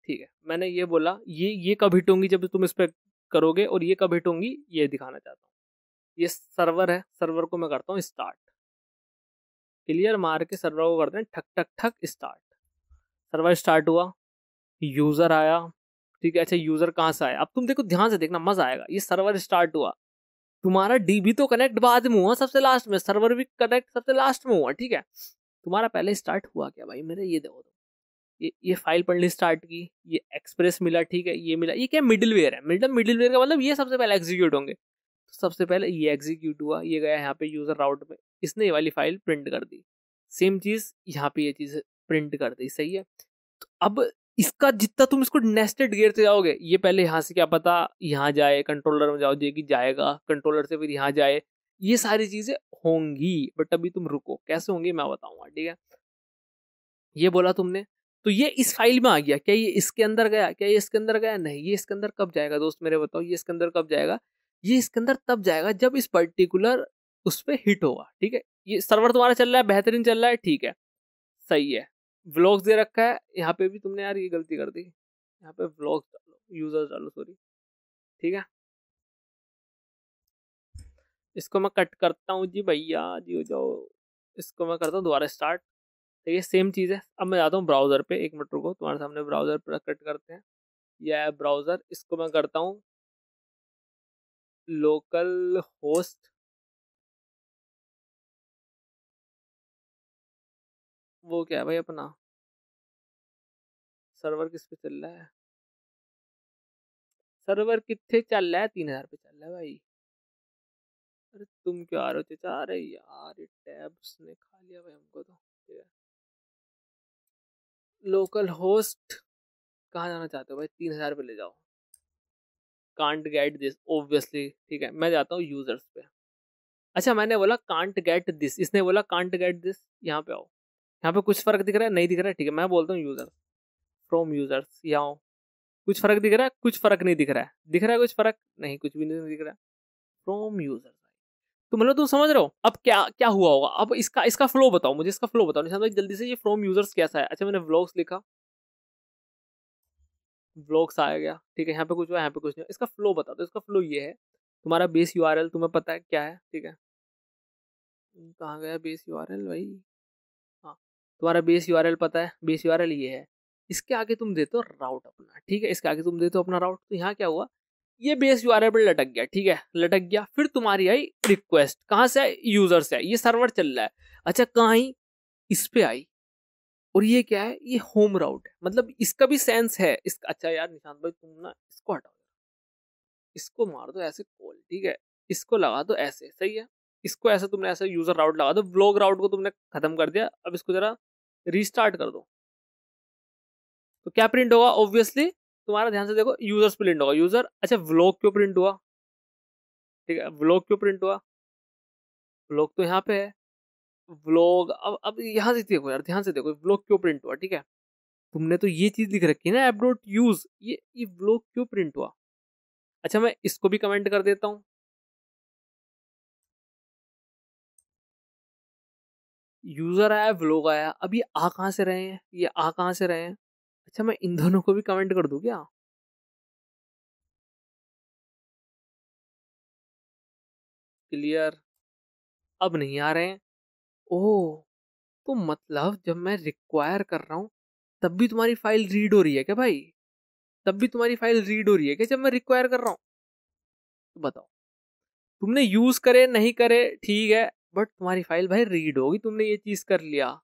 ठीक है, मैंने ये बोला, ये कब हिट होंगी जब तुम इस पे करोगे, और ये कब हिट होंगी ये दिखाना चाहता हूँ। ये सर्वर है, सर्वर को मैं करता हूँ स्टार्ट, क्लियर मार के सर्वर को करते हैं ठक ठक ठक स्टार्ट, सर्वर स्टार्ट हुआ, यूजर आया, ठीक है। अच्छा, यूजर कहाँ से आया? अब तुम देखो, ध्यान से देखना, मजा आएगा। ये सर्वर स्टार्ट हुआ, तुम्हारा डीबी तो कनेक्ट बाद में हुआ, सबसे लास्ट में, सर्वर भी कनेक्ट सबसे लास्ट में हुआ, ठीक है। तुम्हारा पहले स्टार्ट हुआ क्या भाई मेरे? ये देखो, ये फाइल पढ़नी स्टार्ट की, ये एक्सप्रेस मिला, ठीक है, ये मिला, ये क्या मिडिल वेयर है, मिडिल वेयर का मतलब ये सबसे पहले एग्जीक्यूट होंगे। तो सबसे पहले ये एग्जीक्यूट हुआ, ये गया यहाँ पे यूजर राउट में, इसने ये वाली फाइल प्रिंट कर दी। सेम चीज यहाँ पे ये चीज प्रिंट कर दी, सही है। तो अब इसका जितना तुम इसको नेस्टेड घेरते जाओगे, ये पहले यहाँ से क्या पता यहाँ जाए, कंट्रोलर में जाओ, जे कि जाएगा कंट्रोलर से, फिर यहाँ जाए, ये सारी चीजें होंगी। बट अभी तुम रुको, कैसे होंगी मैं बताऊंगा, ठीक है। ये बोला तुमने, तो ये इस फाइल में आ गया, क्या ये इसके अंदर गया, क्या ये इसके अंदर गया, नहीं। ये इसके अंदर कब जाएगा दोस्त मेरे बताओ, ये इसके अंदर कब जाएगा, ये इसके अंदर तब जाएगा जब इस पर्टिकुलर उस पर हिट होगा, ठीक है। ये सर्वर तुम्हारा चल रहा है, बेहतरीन चल रहा है, ठीक है, सही है। व्लॉग्स दे रखा है, यहाँ पे भी तुमने यार ये गलती कर दी, यहाँ पे व्लॉग्स डालो, यूजर्स डालो, सॉरी, ठीक है। इसको मैं कट करता हूँ जी भैया जी, हो जाओ। इसको मैं करता हूँ दोबारा स्टार्ट। तो ये सेम चीज़ है। अब मैं जाता हूँ ब्राउज़र पे, एक मिनट रुको, तुम्हारे सामने ब्राउज़र पर कट करते हैं। यह ब्राउज़र, इसको मैं करता हूँ लोकल होस्ट, वो क्या है भाई अपना सर्वर किस पे चल रहा है, सर्वर कितने चल रहा है, 3000 पे चल रहा है भाई। अरे तुम क्यों आ रहे हो चाचा, अरे यार ये टैब्स ने खा लिया भाई हमको तो, ठीक है। लोकल होस्ट कहाँ जाना चाहते हो भाई, 3000 पे ले जाओ। कांट गेट दिस ऑब्वियसली, ठीक है, मैं जाता हूँ यूजर्स पे। अच्छा मैंने बोला कांट गेट दिस, इसने बोला कांट गेट दिस, यहाँ पे आओ। यहाँ पे कुछ फर्क दिख रहा है, नहीं दिख रहा है, ठीक है, मैं बोलता हूँ यूजर्स, फ्रॉम यूजर्स, यहाँ आओ। कुछ फर्क दिख रहा है, कुछ फर्क नहीं दिख रहा है, दिख रहा है कुछ फर्क, नहीं कुछ भी नहीं दिख रहा है। फ्रॉम यूजर्स, तो मतलब तुम समझ रहे हो अब क्या क्या हुआ होगा। अब इसका इसका फ्लो बताओ मुझे, इसका फ्लो बताओ निशांत भाई जल्दी से, ये फ्रॉम यूजर्स कैसा है। अच्छा मैंने व्लॉग्स लिखा, व्लॉग्स आ गया, ठीक है, यहाँ पे कुछ हुआ, यहाँ पे कुछ नहीं हुआ। इसका फ्लो बता दो, इसका फ्लो ये है, तुम्हारा बेस यूआरएल तुम्हें पता है क्या है, ठीक है। कहाँ गया बेस यूआरएल भाई, हाँ, तुम्हारा बेस यूआरएल पता है, बेस यूआरएल ये है। इसके आगे तुम देते हो राउट अपना, ठीक है, इसके आगे तुम देते हो अपना राउट। तो यहाँ क्या हुआ, ये बेस यूआरएल पर लटक गया, ठीक है, लटक गया। फिर तुम्हारी आई रिक्वेस्ट, कहाँ से आई, यूजर से आई, ये सर्वर चल रहा है। अच्छा कहाँ आई, इस पे आई, और ये क्या है, ये होम राउट है, मतलब इसका भी सेंस है इसका। अच्छा यार निशांत भाई तुम ना इसको हटाओ, इसको मार दो ऐसे कॉल, ठीक है, इसको लगा दो ऐसे, सही है। इसको ऐसे तुमने ऐसे यूजर राउट लगा दो, ब्लॉग राउट को तुमने खत्म कर दिया। अब इसको जरा रीस्टार्ट कर दो, तो क्या प्रिंट होगा, ऑब्वियसली तुम्हारा ध्यान से देखो, यूजर्स प्रिंट होगा, यूजर। अच्छा व्लॉग क्यों प्रिंट हुआ, ठीक है, व्लॉग क्यों प्रिंट हुआ, व्लॉग तो यहाँ पे है, व्लॉग। अब यहाँ से देखो यार, ध्यान से देखो व्लॉग क्यों प्रिंट हुआ, ठीक है। तुमने तो ये चीज लिख रखी है ना, ऐप डॉट यूज, ये व्लॉग क्यों प्रिंट हुआ। अच्छा मैं इसको भी कमेंट कर देता हूँ, यूजर आया व्लॉग आया। अब ये आ कहाँ से रहे हैं, ये आ कहाँ से रहे हैं। अच्छा मैं इन दोनों को भी कमेंट कर दूं क्या, क्लियर, अब नहीं आ रहे हैं। ओह, तो मतलब जब मैं रिक्वायर कर रहा हूँ तब भी तुम्हारी फाइल रीड हो रही है क्या भाई, तब भी तुम्हारी फाइल रीड हो रही है क्या जब मैं रिक्वायर कर रहा हूँ। तो बताओ, तुमने यूज करे नहीं करे ठीक है, बट तुम्हारी फाइल भाई रीड होगी, तुमने ये चीज कर लिया।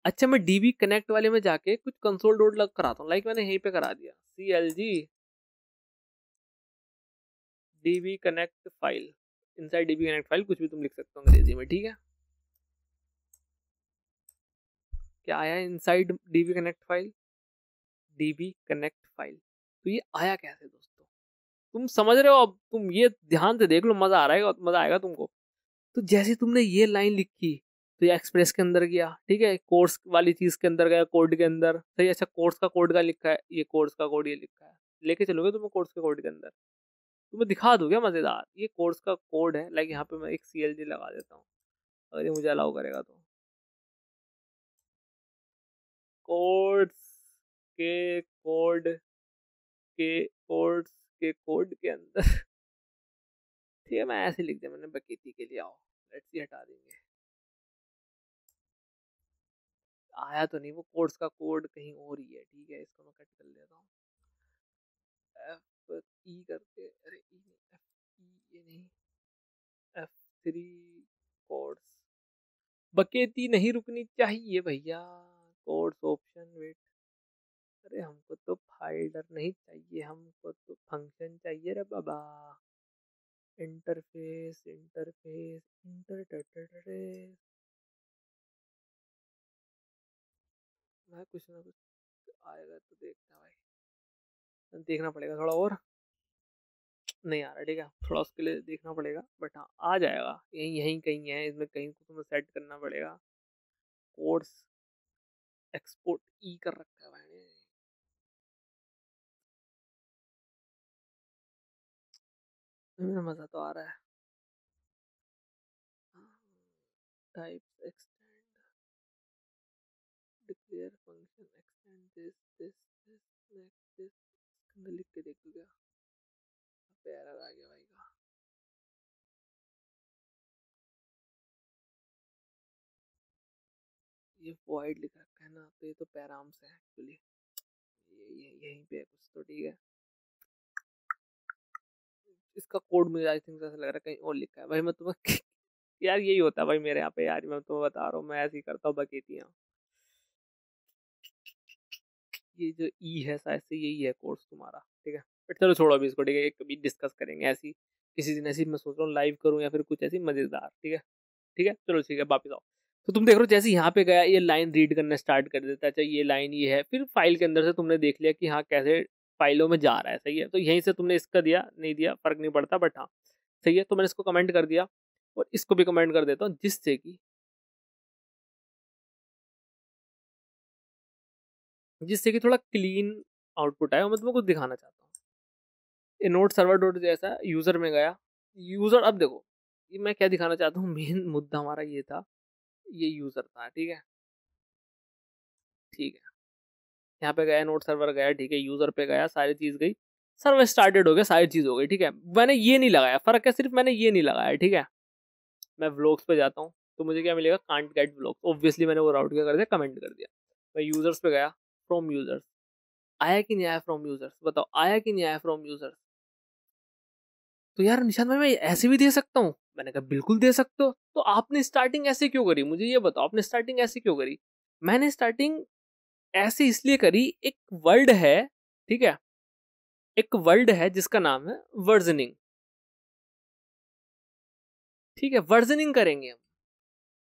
अच्छा मैं डीबी कनेक्ट वाले में जाके कुछ कंसोल डॉट लग कराता हूँ, लाइक मैंने यहीं पे करा दिया, CLG dB connect file, inside dB connect file, कुछ भी तुम लिख सकते हो अंग्रेजी में, ठीक है। क्या आया inside dB connect file, dB connect file. तो ये आया कैसे दोस्तों, तुम समझ रहे हो। अब तुम ये ध्यान से देख लो, मजा आ रहा है, मजा आएगा तुमको। तो जैसे तुमने ये लाइन लिखी, तो ये एक्सप्रेस के अंदर गया, ठीक है, कोर्स वाली चीज के अंदर गया, कोड के अंदर, सही। अच्छा कोर्स का कोड का लिखा है, ये कोर्स का कोड ये लिखा है, लेके चलोगे तुम्हें कोर्स के कोड के अंदर, तुम्हें दिखा दूं क्या मजेदार, ये कोर्स का कोड है, लाइक यहाँ पे मैं एक CLG लगा देता हूँ, अगर ये मुझे अलाउ करेगा तो। कोड्स के कोड के कोड्स के कोड के अंदर ठीक है, मैं ऐसे लिख दिया मैंने, बकेती के लिए आओ, लेट्स सी हटा देंगे। आया तो नहीं, वो कोड्स का कोड कहीं और ही है, ठीक है, इसको मैं कट कर लेता हूँ। F E करके, अरे E नहीं, FE ये नहीं, F3 कोड्स, बकेती नहीं रुकनी चाहिए भैया, कोड्स ऑप्शन वेट, अरे हमको तो फाइलर नहीं चाहिए, हमको तो फंक्शन चाहिए रे बाबा। इंटरफेस इंटरफेस इंटरफेस, मैं कुछ ना कुछ आएगा तो देखना भाई, देखना पड़ेगा थोड़ा और, नहीं आ रहा ठीक है, थोड़ा उसके लिए देखना पड़ेगा, बट हाँ आ जाएगा, यहीं यहीं कहीं है, इसमें कहीं को तुम्हें सेट करना पड़ेगा। कोर्स एक्सपोर्ट ई कर रखा है मैंने, मेरा मजा तो आ रहा है। Type extend, declare function extend this next this, अंदर लिख के देखो क्या प्यारा आ गया भाई का। ये वॉइड लिख रखा है ना, तो ये तो पैराम्स है एक्चुअली, ये यहीं पे है कुछ तो ठीक है। इसका कोड मुझे आई थिंक ऐसा लग रहा है कहीं और लिखा है भाई, मैं तुम्हें यार यही होता है भाई मेरे यहाँ पे यार, मैं तुम्हें बता रहा हूँ, मैं ऐसे ही करता हूँ बकेतियाँ। ये जो ई है शायद से यही है कोर्स तुम्हारा, ठीक है, बट चलो छोड़ो अभी इसको, ठीक है, कभी डिस्कस करेंगे ऐसी किसी दिन, ऐसी मैं सोच रहा हूँ लाइव करूँ या फिर कुछ ऐसी मजेदार, ठीक है। ठीक है चलो ठीक है, वापस आओ। तो तुम देख रहे हो जैसे यहाँ पे गया ये लाइन रीड करना स्टार्ट कर देता है, अच्छा ये लाइन ये है, फिर फाइल के अंदर से तुमने देख लिया कि हाँ कैसे फाइलों में जा रहा है, सही है, तो यहीं से तुमने इसका दिया नहीं दिया फर्क नहीं पड़ता, बट हाँ सही है, तो मैंने इसको कमेंट कर दिया और इसको भी कमेंट कर देता हूँ, जिससे कि थोड़ा क्लीन आउटपुट आए, और मैं तुम्हें कुछ दिखाना चाहता हूँ। ये नोट सर्वर डॉट जैसा यूजर में गया, यूजर, अब देखो ये मैं क्या दिखाना चाहता हूँ, मेन मुद्दा हमारा ये था, ये यूजर था, ठीक है, ठीक है, यहाँ पे गया नोट सर्वर गया, ठीक है, यूजर पे गया, सारी चीज गई, सर्वर स्टार्टेड हो गया, सारी चीज हो गई, ठीक है, मैंने ये नहीं लगाया, फर्क है सिर्फ मैंने ये नहीं लगाया, ठीक है। मैं व्लॉग्स पे जाता हूँ तो मुझे क्या मिलेगा, कांट गेट व्लॉग्स, ऑब्वियसली मैंने वो राउट क्या कर दिया, कमेंट कर दिया। मैं यूजर्स पे गया, फ्रॉम यूजर्स, आया कि नहीं आया फ्रॉम यूजर्स, बताओ आया कि नहीं आया फ्रॉम यूजर्स। तो यार निशान भाई मैं ऐसे भी दे सकता हूँ, मैंने कहा बिल्कुल दे सकते हो, तो आपने स्टार्टिंग ऐसे क्यों करी, मुझे ये बताओ आपने स्टार्टिंग ऐसे क्यों करी। मैंने स्टार्टिंग ऐसे इसलिए करी, एक वर्ड है, ठीक है, एक वर्ड है जिसका नाम है वर्जनिंग, ठीक है, वर्जनिंग करेंगे हम।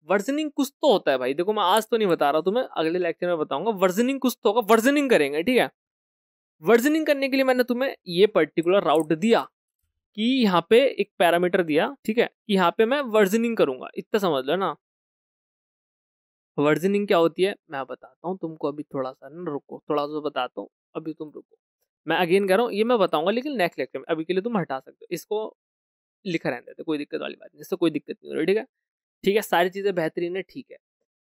वर्जनिंग कुछ तो होता है भाई, देखो मैं आज तो नहीं बता रहा तुम्हें, अगले लेक्चर में बताऊंगा, वर्जनिंग कुछ तो होगा, वर्जनिंग करेंगे, ठीक है। वर्जनिंग करने के लिए मैंने तुम्हें ये पर्टिकुलर राउट दिया कि यहाँ पे एक पैरामीटर दिया, ठीक है, कि यहाँ पे मैं वर्जनिंग करूंगा, इतना समझ लो ना। वर्जनिंग क्या होती है मैं बताता हूँ तुमको, अभी थोड़ा सा ना रुको, थोड़ा सा बताता हूँ, अभी तुम रुको, मैं अगेन कह रहा हूँ, ये मैं बताऊंगा लेकिन नेक्स्ट लेक्चर में, अभी के लिए तुम हटा सकते हो इसको, लिखा रहने देते, कोई दिक्कत वाली बात नहीं, इससे कोई दिक्कत नहीं हो रही, ठीक है, ठीक है, सारी चीजें बेहतरीन है, ठीक है।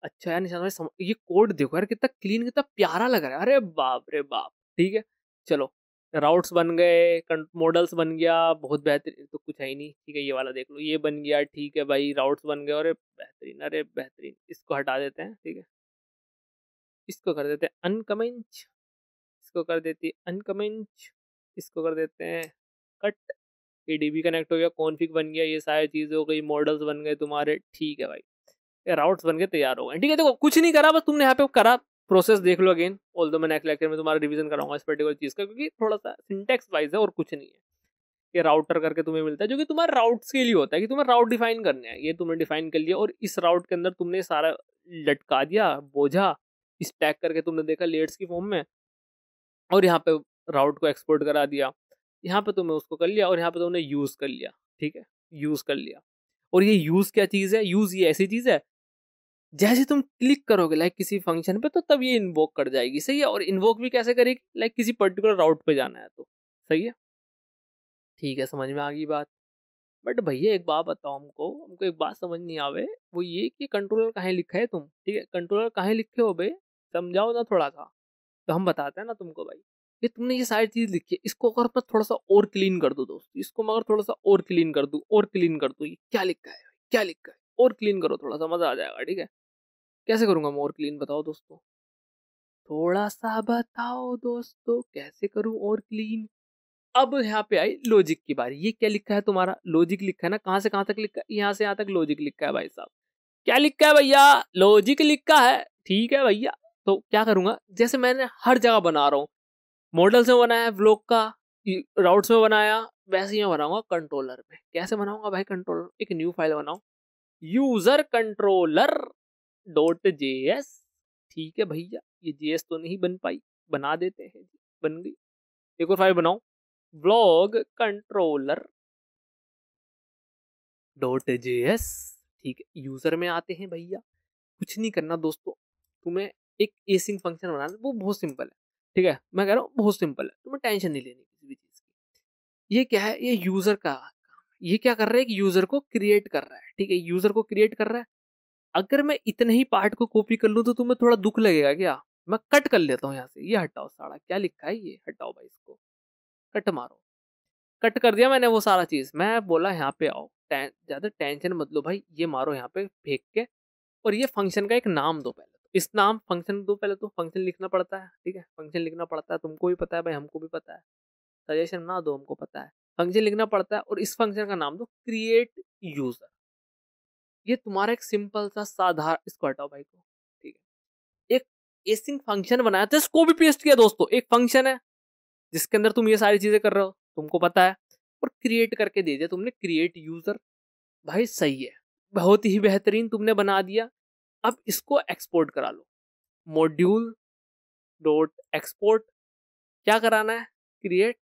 अच्छा यार निशान भाई ये कोड देखो यार कितना क्लीन कितना प्यारा लग रहा है, अरे बाप रे बाप, ठीक है। चलो राउट्स बन गए, मॉडल्स बन गया, बहुत बेहतरीन, तो कुछ है ही नहीं, ठीक है, ये वाला देख लो ये बन गया, ठीक है भाई, राउट्स बन गए, अरे बेहतरीन, अरे बेहतरीन, इसको हटा देते हैं, ठीक है, इसको कर देते हैं अनकमेंट, इसको कर देती है अनकमेंट, इसको कर देते हैं कट, ये डीबी कनेक्ट हो गया, कॉन्फ़िग बन गया, ये सारी चीज़ें हो गई, मॉडल्स बन गए तुम्हारे, ठीक है भाई, ये राउट्स बन के तैयार हो गए, ठीक है। देखो कुछ नहीं करा, बस तुमने यहाँ पे करा, प्रोसेस देख लो अगेन, ऑल्दो मैं नेक्स्ट लेक्चर में तुम्हारा रिवीजन कराऊंगा इस पर्टिकुलर चीज़ का, क्योंकि थोड़ा सा सिंटेक्स वाइज है और कुछ नहीं है। ये राउटर करके तुम्हें मिलता है जो कि तुम्हारे राउट्स के लिए होता है, कि तुम्हें राउट डिफाइन करने हैं, ये तुमने डिफाइन कर लिया, और इस राउट के अंदर तुमने सारा लटका दिया बोझा, स्टैक करके तुमने देखा लेयर्स की फॉर्म में, और यहाँ पे राउट को एक्सपोर्ट करा दिया, यहाँ पे तुमने उसको कर लिया, और यहाँ पे तुमने यूज कर लिया, ठीक है, यूज कर लिया। और ये यूज क्या चीज है, यूज ये ऐसी चीज है, जैसे तुम क्लिक करोगे लाइक किसी फंक्शन पे, तो तब ये इन्वोक कर जाएगी, सही है, और इन्वोक भी कैसे करेगी, लाइक किसी पर्टिकुलर राउट पे जाना है तो, सही है, ठीक है, समझ में आ गई बात। बट भैया एक बात बताओ, हमको हमको एक बात समझ नहीं आवे, वो ये कि कंट्रोलर कहाँ लिखा है तुम, ठीक है, कंट्रोलर कहाँ लिखे हो बे, समझाओ ना थोड़ा सा, तो हम बताते हैं ना तुमको भाई, ये तुमने ये सारी चीज लिखी है, इसको अगर मैं थोड़ा सा और क्लीन कर दूं दोस्त, इसको मैं अगर थोड़ा सा और क्लीन कर दूं, और क्लीन कर दूं, ये क्या लिखा है, क्या लिखा है, और क्लीन करो थोड़ा सा, मजा आ जाएगा, ठीक है। कैसे करूंगा मैं और क्लीन, बताओ दोस्तों, थोड़ा सा बताओ दोस्तों, कैसे करूं और क्लीन। अब यहाँ पे आई लॉजिक की बारी, ये क्या लिखा है तुम्हारा, लॉजिक लिखा है ना, कहाँ से कहाँ तक लिखा है, यहाँ से यहाँ तक लॉजिक लिखा है भाई साहब, क्या लिखा है भैया, लॉजिक लिखा है, ठीक है भैया। तो क्या करूंगा, जैसे मैंने हर जगह बना रहा हूँ, मॉडल्स में बनाया व्लॉग का, राउट्स में बनाया, वैसे ही मैं बनाऊंगा कंट्रोलर में। कैसे बनाऊंगा भाई कंट्रोलर? एक न्यू फाइल बनाओ, यूजर कंट्रोलर डॉट जेएस। ठीक है भैया, ये जेएस तो नहीं बन पाई, बना देते हैं जी, बन गई। एक और फाइल बनाओ, ब्लॉग कंट्रोलर डॉट जेएस। ठीक है, यूजर में आते हैं भैया। कुछ नहीं करना दोस्तों, तुम्हें एक एसिंग फंक्शन बनाना, वो बहुत सिंपल है। ठीक है, मैं कह रहा हूँ बहुत सिंपल है, तुम्हें टेंशन नहीं लेनी किसी भी चीज की। ये क्या है, ये यूजर का, ये क्या कर रहा है कि यूजर को क्रिएट कर रहा है। ठीक है, यूजर को क्रिएट कर रहा है। अगर मैं इतने ही पार्ट को कॉपी कर लूँ तो तुम्हें थोड़ा दुख लगेगा क्या? मैं कट कर लेता हूँ यहाँ से, ये हटाओ सारा, क्या लिखा है ये हटाओ भाई, इसको कट मारो। कट कर दिया मैंने वो सारा चीज, मैं बोला यहाँ पे आओ, ज्यादा टेंशन मत लो भाई, ये मारो यहाँ पे फेंक के, और ये फंक्शन का एक नाम दो पहले। तो इस नाम फंक्शन दो पहले, तो फंक्शन लिखना पड़ता है। ठीक है, फंक्शन लिखना पड़ता है, तुमको भी पता है भाई, हमको भी पता है, सजेशन ना दो, हमको पता है। फंक्शन लिखना पड़ता है, और इस फंक्शन का नाम दो क्रिएट यूजर। ये तुम्हारा एक सिंपल सा साधारण, इसको हटाओ भाई को। ठीक है, एक एसिंग फंक्शन बनाया था, इसको भी पेस्ट किया दोस्तों। एक फंक्शन है जिसके अंदर तुम ये सारी चीजें कर रहे हो, तुमको पता है, और क्रिएट करके दे दिया तुमने क्रिएट यूजर। भाई सही है, बहुत ही बेहतरीन तुमने बना दिया। अब इसको एक्सपोर्ट करा लो, मॉड्यूल डॉट एक्सपोर्ट। क्या कराना है? क्रिएट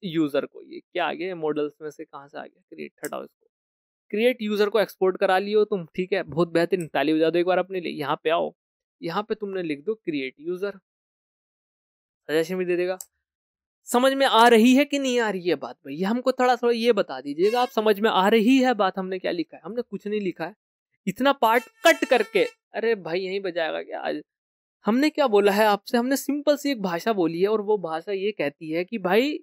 यूजर को। ये क्या आ गया, मॉडल्स में से कहां से आ गया क्रिएट, हटाओ इसको। क्रिएट यूजर को एक्सपोर्ट करा लियो तुम। ठीक है, बहुत बेहतरीन, ताली बजा दो एक बार अपने लिए। यहाँ पे आओ, यहाँ पे तुमने लिख दो क्रिएट यूजर, सजेशन भी दे देगा। समझ में आ रही है कि नहीं आ रही है बात भैया? हमको थोड़ा थोड़ा ये बता दीजिएगा, आप समझ में आ रही है बात? हमने क्या लिखा है? हमने कुछ नहीं लिखा है, इतना पार्ट कट करके। अरे भाई यही बजाएगा क्या आज? हमने क्या बोला है आपसे? हमने सिंपल सी एक भाषा बोली है, और वो भाषा ये कहती है कि भाई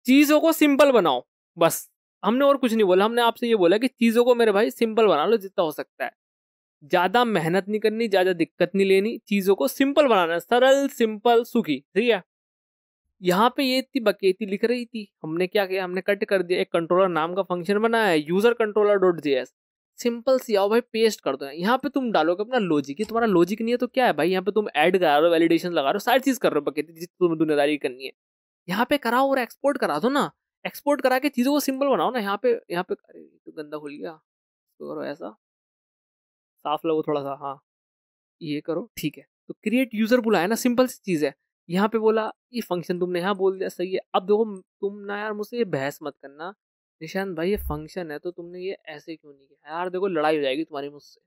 चीजों को सिंपल बनाओ, बस। हमने और कुछ नहीं बोला, हमने आपसे ये बोला कि चीजों को मेरे भाई सिंपल बना लो जितना हो सकता है। ज्यादा मेहनत नहीं करनी, ज्यादा दिक्कत नहीं लेनी, चीजों को सिंपल बनाना है, सरल सिंपल सुखी। ठीक है, यहाँ पे ये इतनी बकेती लिख रही थी, हमने क्या किया, हमने कट कर दिया। एक कंट्रोलर नाम का फंक्शन बनाया है, user controller dot JS. Simple सी, आओ भाई पेस्ट कर दो। यहाँ पे तुम डालोगे अपना लॉजिक, तुम्हारा लॉजिक नहीं है तो क्या है भाई? यहाँ पे तुम ऐड करा रहे हो, वैलिडेशन लगा रहे हो, सारी चीज कर रहे हो बकेती, जिस तुम्हें दुनियादारी करनी है। यहाँ पे कराओ और एक्सपोर्ट करा दो ना। एक्सपोर्ट करा के चीजों को सिंपल बनाओ ना। यहाँ पे अरे ये तो गंदा खुल गया, तो करो ऐसा, साफ लगो थोड़ा सा, हाँ ये करो। ठीक है, तो क्रिएट यूजर बुलाया ना, सिंपल सी चीज है। यहाँ पे बोला ये फंक्शन, तुमने यहाँ बोल दिया, सही है। अब देखो, तुम ना यार मुझसे ये बहस मत करना निशांत भाई, ये फंक्शन है तो तुमने ये ऐसे क्यों नहीं किया यार? देखो लड़ाई हो जाएगी तुम्हारी मुझसे,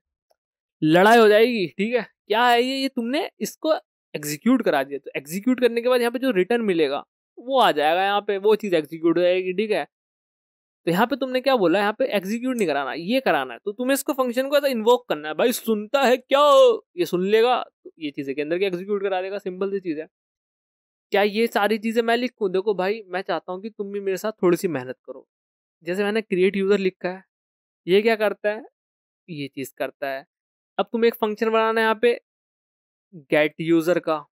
लड़ाई हो जाएगी। ठीक है, क्या है ये तुमने इसको एग्जीक्यूट करा दिया, तो एग्जीक्यूट करने के बाद यहाँ पे जो रिटर्न मिलेगा वो आ जाएगा, यहाँ पे वो चीज एग्जीक्यूट हो जाएगी। ठीक है, तो यहाँ पे तुमने क्या बोला, यहाँ पे एग्जीक्यूट नहीं कराना, ये कराना है। तो तुम्हें इसको फंक्शन को ऐसा इन्वोक करना है। भाई सुनता है क्या? ये सुन लेगा तो ये चीजें के अंदर के एग्जीक्यूट करा देगा, सिंपल सी चीज है। क्या ये सारी चीजें मैं लिखूं? देखो भाई, मैं चाहता हूँ कि तुम भी मेरे साथ थोड़ी सी मेहनत करो। जैसे मैंने क्रिएट यूजर लिखा है, ये क्या करता है? ये चीज करता है। अब तुम्हें एक फंक्शन बनाना है यहाँ पे, गेट यूजर का।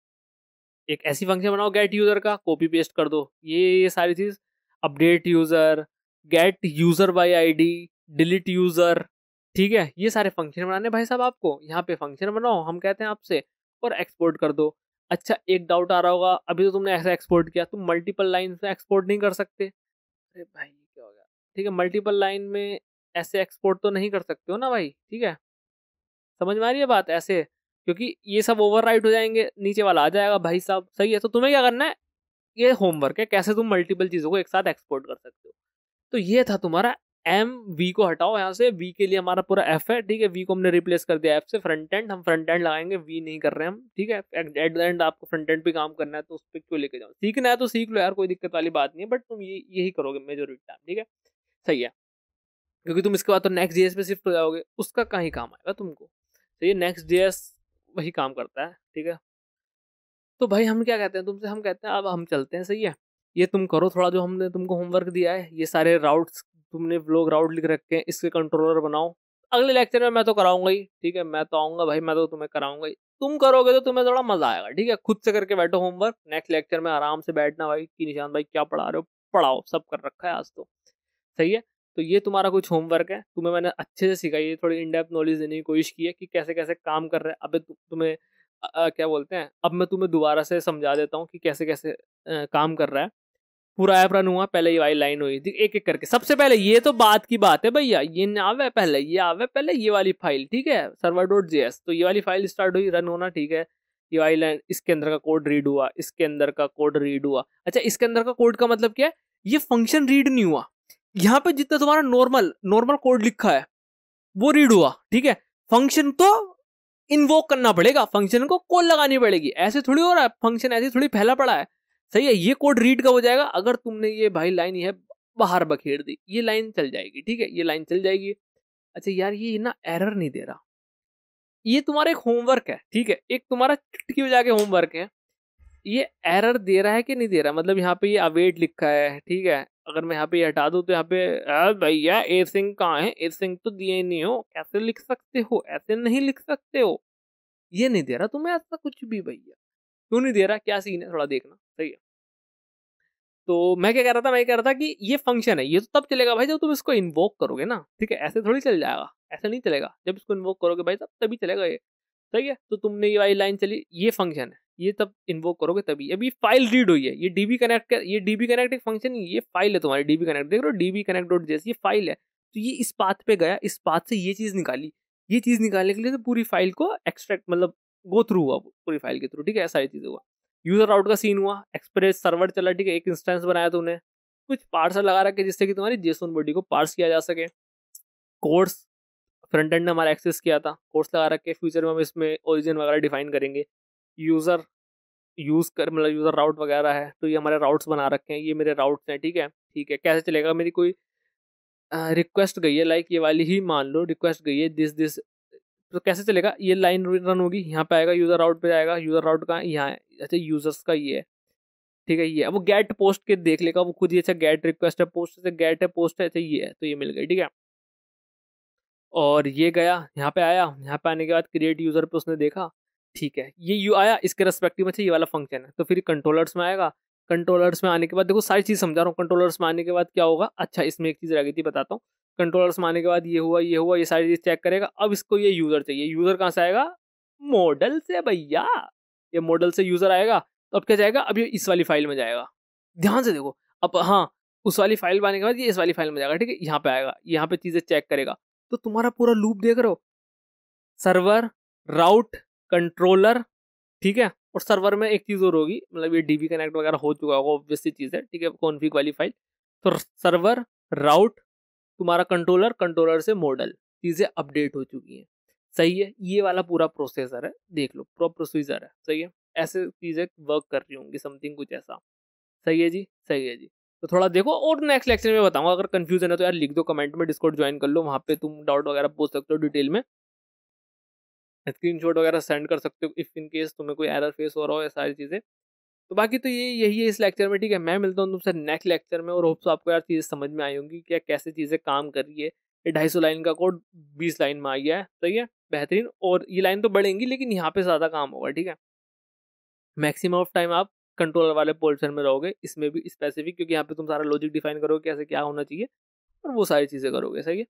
एक ऐसी फंक्शन बनाओ गेट यूजर का, कॉपी पेस्ट कर दो ये सारी चीज। Update user, gate user bye ID, delete user. ठीक है, ये सारे फंक्शन बनाने भाई साहब आपको। यहाँ पे फंक्शन बनाओ, हम कहते हैं आपसे, और एक्सपोर्ट कर दो। अच्छा, एक डाउट आ रहा होगा, अभी तो तुमने ऐसा एक्सपोर्ट किया, तुम मल्टीपल लाइन में एक्सपोर्ट नहीं कर सकते। अरे भाई क्या हो गया? ठीक है, मल्टीपल लाइन में ऐसे एक्सपोर्ट तो नहीं कर सकते हो ना भाई। ठीक है, समझ में आ रही है बात? ऐसे, क्योंकि ये सब ओवरराइट हो जाएंगे, नीचे वाला आ जाएगा भाई साहब। सही है, तो तुम्हें क्या करना है, ये होमवर्क है, कैसे तुम मल्टीपल चीजों को एक साथ एक्सपोर्ट कर सकते हो। तो ये था तुम्हारा एम। वी को हटाओ यहाँ से, वी के लिए हमारा पूरा एफ है। ठीक है, वी को हमने रिप्लेस कर दिया एफ से। फ्रंट एंड, हम फ्रंट एंड लगाएंगे, वी नहीं कर रहे हैं हम। ठीक है, एट द एंड आपको फ्रंट एंड पे काम करना है, तो उस पर क्यों लेके जाओ? सीखना है तो सीख लो यार, कोई दिक्कत वाली बात नहीं है, बट तुम यही करोगे मेजोरिटी टाइम। ठीक है, सही है, क्योंकि तुम इसके बाद तो नेक्स्ट जेएस पे शिफ्ट हो जाओगे, उसका कहीं काम आएगा तुमको। तो ये नेक्स्ट जेएस वही काम करता है। ठीक है, तो भाई हम क्या कहते हैं तुमसे, हम कहते हैं अब हम चलते हैं। सही है, ये तुम करो थोड़ा, जो हमने तुमको होमवर्क दिया है, ये सारे राउट्स तुमने व्लॉग राउट लिख रखे हैं, इसके कंट्रोलर बनाओ। अगले लेक्चर में मैं तो कराऊंगा ही। ठीक है, मैं तो आऊंगा भाई, मैं तो तुम्हें कराऊंगा ही। तुम करोगे तो तुम्हें थोड़ा मजा आएगा। ठीक है, खुद से करके बैठो होमवर्क, नेक्स्ट लेक्चर में आराम से बैठना भाई कि निशांत भाई क्या पढ़ा रहे हो, पढ़ाओ, सब कर रखा है आज तो। सही है, तो ये तुम्हारा कुछ होमवर्क है, तुम्हें मैंने अच्छे से सिखाई है, थोड़ी इन डेप्थ नॉलेज देने की कोशिश की है कि कैसे कैसे काम कर रहे हैं। अबे तुम्हें क्या बोलते हैं, अब मैं तुम्हें दोबारा से समझा देता हूँ कि कैसे कैसे काम कर रहा है। पूरा ऐप रन हुआ, पहले ये वाली लाइन हुई थी एक एक करके। सबसे पहले ये तो बात की बात है भैया, ये ना आवे पहले, ये आवे पहले ये वाली फाइल, ठीक है, server.js। तो ये वाली फाइल स्टार्ट हुई रन होना, ठीक है, ये वाली लाइन, इसके अंदर का कोड रीड हुआ, इसके अंदर का कोड रीड हुआ। अच्छा, इसके अंदर का कोड का मतलब क्या है, ये फंक्शन रीड नहीं हुआ, यहाँ पे जितना तुम्हारा नॉर्मल नॉर्मल कोड लिखा है वो रीड हुआ, ठीक है। फंक्शन तो इन्वोक करना पड़ेगा, फंक्शन को कॉल लगानी पड़ेगी, ऐसे थोड़ी हो रहा है, फंक्शन ऐसे थोड़ी फैला पड़ा है, सही है। ये कोड रीड कब हो जाएगा, अगर तुमने ये भाई लाइन ये बाहर बखेर दी, ये लाइन चल जाएगी, ठीक है, ये लाइन चल जाएगी। अच्छा यार, ये ना एरर नहीं दे रहा, ये तुम्हारा एक होमवर्क है, ठीक है, एक तुम्हारा चुटकी बजा के होमवर्क है। ये एरर दे रहा है कि नहीं दे रहा, मतलब यहाँ पे ये अवेट लिखा है, ठीक है, अगर मैं यहाँ पे हटा दूं तो यहाँ पे भैया एसिंग कहाँ है, एसिंग तो दिए ही नहीं हो, कैसे लिख सकते हो, ऐसे नहीं लिख सकते हो। ये नहीं दे रहा तुम्हें ऐसा कुछ भी भैया, क्यों नहीं दे रहा, क्या सीन है, थोड़ा देखना, सही है। तो मैं क्या कह रहा था, मैं कह रहा था कि ये फंक्शन है, ये तो तब चलेगा भाई जब तुम इसको इन्वोक करोगे ना, ठीक है, ऐसे थोड़ी चल जाएगा, ऐसे नहीं चलेगा, जब इसको इन्वोक करोगे भाई तब तभी चलेगा ये, सही है। तो तुमने ये वाली लाइन चली, ये फंक्शन है, ये तब इन्वोक करोगे तभी। अभी फाइल रीड हुई है, ये डीबी कनेक्ट, ये डीबी कनेक्ट एक फंक्शन, ये फाइल है तुम्हारी डीबी कनेक्ट, देख रहे हो, डीबी कनेक्ट डॉट जेएस, ये फाइल है। तो ये इस पाथ पे गया, इस पाथ से ये चीज निकाली, ये चीज निकालने के लिए तो पूरी फाइल को एक्सट्रैक्ट, मतलब गो थ्रू हुआ पूरी फाइल के थ्रू, ठीक है, ऐसा चीज हुआ। यूजर राउट का सीन हुआ, एक्सप्रेस सर्वर चला, ठीक है, एक इंस्टेंस बनाया तूने, कुछ पार्सर लगा रखे जिससे कि तुम्हारी जेसोन बॉडी को पार्स किया जा सके। कोर्स फ्रंट एंड ने हमारा एक्सेस किया था, कोर्स लगा रखे, फ्यूचर में हम इसमें ओरिजिन वगैरह डिफाइन करेंगे। यूजर यूज कर, मतलब यूजर राउट वगैरह है, तो ये हमारे राउट्स बना रखे हैं, ये मेरे राउट्स हैं, ठीक है, ठीक है। कैसे चलेगा, मेरी कोई रिक्वेस्ट गई है, लाइक ये वाली ही मान लो रिक्वेस्ट गई है दिस, तो कैसे चलेगा, ये लाइन रन होगी, यहाँ पे आएगा, यूजर राउट पे आएगा, यूजर राउट का यहाँ है, अच्छा यूजर्स का ये है, ठीक है, ये है, वो गेट पोस्ट के देख लेगा वो खुद ही, अच्छा गेट रिक्वेस्ट है, पोस्ट से गेट है, पोस्ट है, अच्छा ये है, तो ये मिल गई, ठीक है। और ये गया यहाँ पे आया, यहाँ पे आने के बाद क्रिएट यूजर पे उसने देखा, ठीक है, ये यू आया, इसके रेस्पेक्टिव में ये वाला फंक्शन है, तो फिर कंट्रोलर्स में आएगा। कंट्रोलर्स में आने के बाद देखो सारी चीज समझा रहा हूँ, कंट्रोलर्स में आने के बाद क्या होगा, अच्छा इसमें एक चीज रह गई थी, बताता हूँ। कंट्रोलर्स में आने के बाद ये हुआ, ये हुआ, ये सारी चीज चेक करेगा। अब इसको ये यूजर चाहिए, यूजर कहाँ से आएगा, मॉडल से भैया, ये मॉडल से यूजर आएगा, तो अब क्या जाएगा, अब ये इस वाली फाइल में जाएगा, ध्यान से देखो। अब हाँ, उस वाली फाइल में आने के बाद ये इस वाली फाइल में जाएगा, ठीक है, यहाँ पे आएगा, यहाँ पे चीजें चेक करेगा। तो तुम्हारा पूरा लूप देख रहे हो, सर्वर, राउट, कंट्रोलर, ठीक है, और सर्वर में एक चीज और होगी, मतलब ये डीबी कनेक्ट वगैरह हो चुका होगा, ऑब्वियस सी चीज है, ठीक है, कॉन्फिग वाली फाइल। तो सर्वर, राउट, तुम्हारा कंट्रोलर, कंट्रोलर से मॉडल, चीजें अपडेट हो चुकी हैं, सही है। ये वाला पूरा प्रोसेसर है, देख लो, प्रोसीजर है, सही है, ऐसे चीजें वर्क कर रही होंगी, समथिंग कुछ ऐसा, सही है जी, सही है जी। तो थोड़ा देखो, और नेक्स्ट लेक्चर में बताऊंगा, अगर कंफ्यूजन है तो यार लिख दो कमेंट में, डिस्कॉर्ड ज्वाइन कर लो, वहाँ पे तुम डाउट वगैरह पूछ सकते हो डिटेल में, स्क्रीनशॉट वगैरह सेंड कर सकते हो इफ इन केस तुम्हें कोई एरर फेस हो रहा हो, ये सारी चीज़ें। तो बाकी तो ये यही है इस लेक्चर में, ठीक है। मैं मिलता हूँ तुमसे नेक्स्ट लेक्चर में, और होप्स आपको यार चीज़ समझ में आई होंगी क्या कैसे चीज़ें काम कर रही है। ये 250 लाइन का कोड 20 लाइन में आ गया है, सही है, बेहतरीन। और ये लाइन तो बढ़ेंगी लेकिन यहाँ पे ज़्यादा काम होगा, ठीक है। मैक्सिमम ऑफ टाइम आप कंट्रोलर वाले पोर्शन में रहोगे, इसमें भी स्पेसिफिक, क्योंकि यहाँ पे तुम सारा लॉजिक डिफाइन करोगे कैसे क्या होना चाहिए, और वो सारी चीज़ें करोगे, सही है,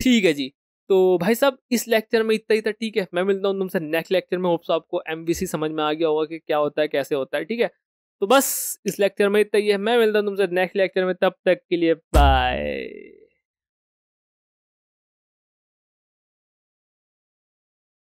ठीक है जी। तो भाई साहब इस लेक्चर में इतना ही था, ठीक है। मैं मिलता हूँ तुमसे नेक्स्ट लेक्चर में, होप्स आपको MVC समझ में आ गया होगा कि क्या होता है कैसे होता है, ठीक है। तो बस इस लेक्चर में इतना ही है, मैं मिलता हूँ तुमसे नेक्स्ट लेक्चर में, तब तक के लिए बाय।